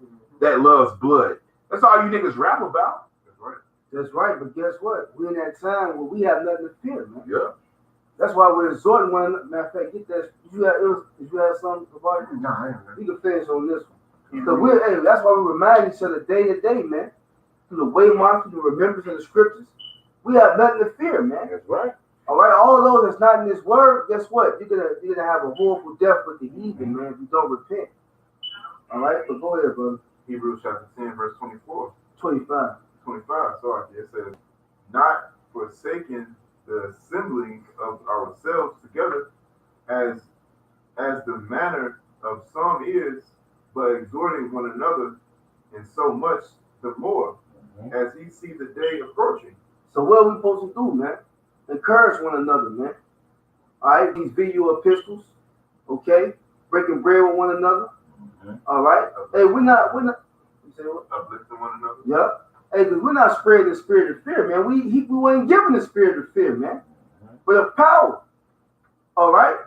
that loves blood. That's all you niggas rap about. That's right. That's right, but guess what? We're in that time where we have nothing to fear, man. Yeah. That's why we're exhorting one another. Matter of fact, get that. You have something about it? No, I ain't. You can finish on this one. So that's why we remind each other day to day, man. Through the waymark, through the remembrance of the scriptures. We have nothing to fear, man. That's right. All right, all of those that's not in this word, guess what? You're gonna have a horrible death with the heathen, man, if you don't repent. All right, but go ahead, brother. Hebrews chapter 10, verse 24. 25. 25, sorry. It says, not forsaking the assembling of ourselves together as the manner of some is, but exhorting one another, and so much the more, as ye see the day approaching. So what are we supposed to do, man? Encourage one another, man. All right, these video epistles, okay? Breaking bread with one another. All right. Hey, we're not. You say what? Uplifting one another. Yep. Hey, because we're not spreading the spirit of fear, man. We weren't given the spirit of fear, man, but of power. All right.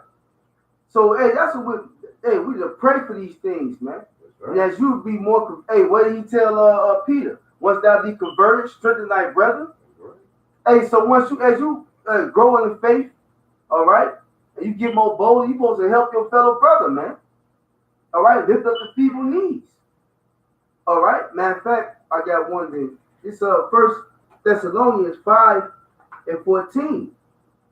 So, hey, that's what we to pray for these things, man. Right. And as you be more, hey, what did he tell Peter? Once thou be converted, strengthen thy brethren. Right. Hey, so as you grow in the faith, all right, and you get more bold, you're supposed to help your fellow brother, man. All right, lift up the feeble knees. All right, matter of fact, I got one thing. It's 1 Thessalonians 5:14.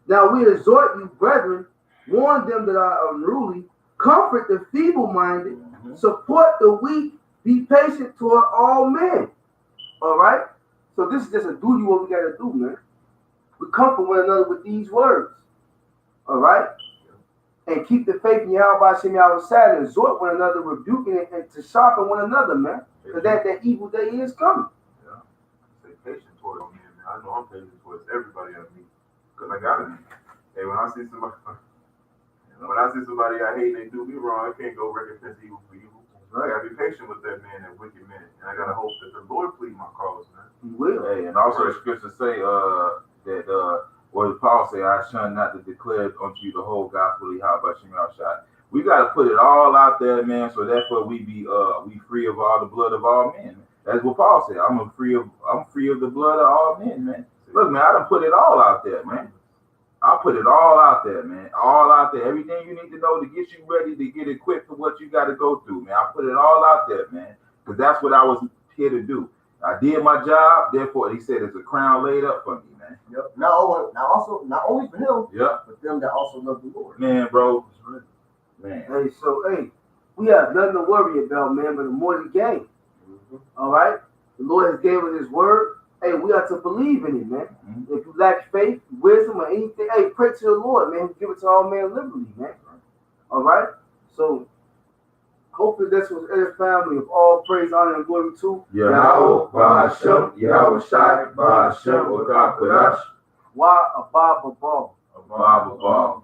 Now we exhort you, brethren, warn them that are unruly, comfort the feeble-minded, support the weak, be patient toward all men. All right? So this is just a duty what we got to do, man. We comfort one another with these words. All right? And keep the faith in Yahweh Shem Yahweh side and exhort one another, rebuking it, and to sharpen one another, man. Because that evil day is coming. Yeah. Stay patient toward me, man. I know I'm patient towards everybody I meet. Because I got it. Hey, when I see somebody I hate and they do me wrong, I can't go recompense evil for evil. Right. I gotta be patient with that man, that wicked man. And I gotta hope that the Lord plead my cause, man. He will. Hey, and also the scriptures say that what Paul say, I shun not to declare unto you the whole gospel of Yahweh Shem Yahweh. We gotta put it all out there, man, so that's what we free of all the blood of all men. That's what Paul said. I'm free of the blood of all men, man. Look, man, I done put it all out there, man. I put it all out there, man. All out there. Everything you need to know to get you ready to get equipped for what you got to go through, man. I put it all out there, man. Because that's what I was here to do. I did my job. Therefore, he said, there's a crown laid up for me, man. Yep. Not only for him, yep, but them that also love the Lord. Man, bro. Man. Hey, so, we have nothing to worry about, man, but the more to gain. All right? The Lord has given us his word. Hey, we have to believe in it, man. If you lack faith, wisdom, or anything, hey, pray to the Lord, man. Give it to all men liberally, man. All right? So, hopefully this was every family of all praise, honor, and glory to Yahweh, Ba'ashem, Yahweh Shai, Ba'ashem, Odak, Kodash, Wa Abba Babal. Abba Babal.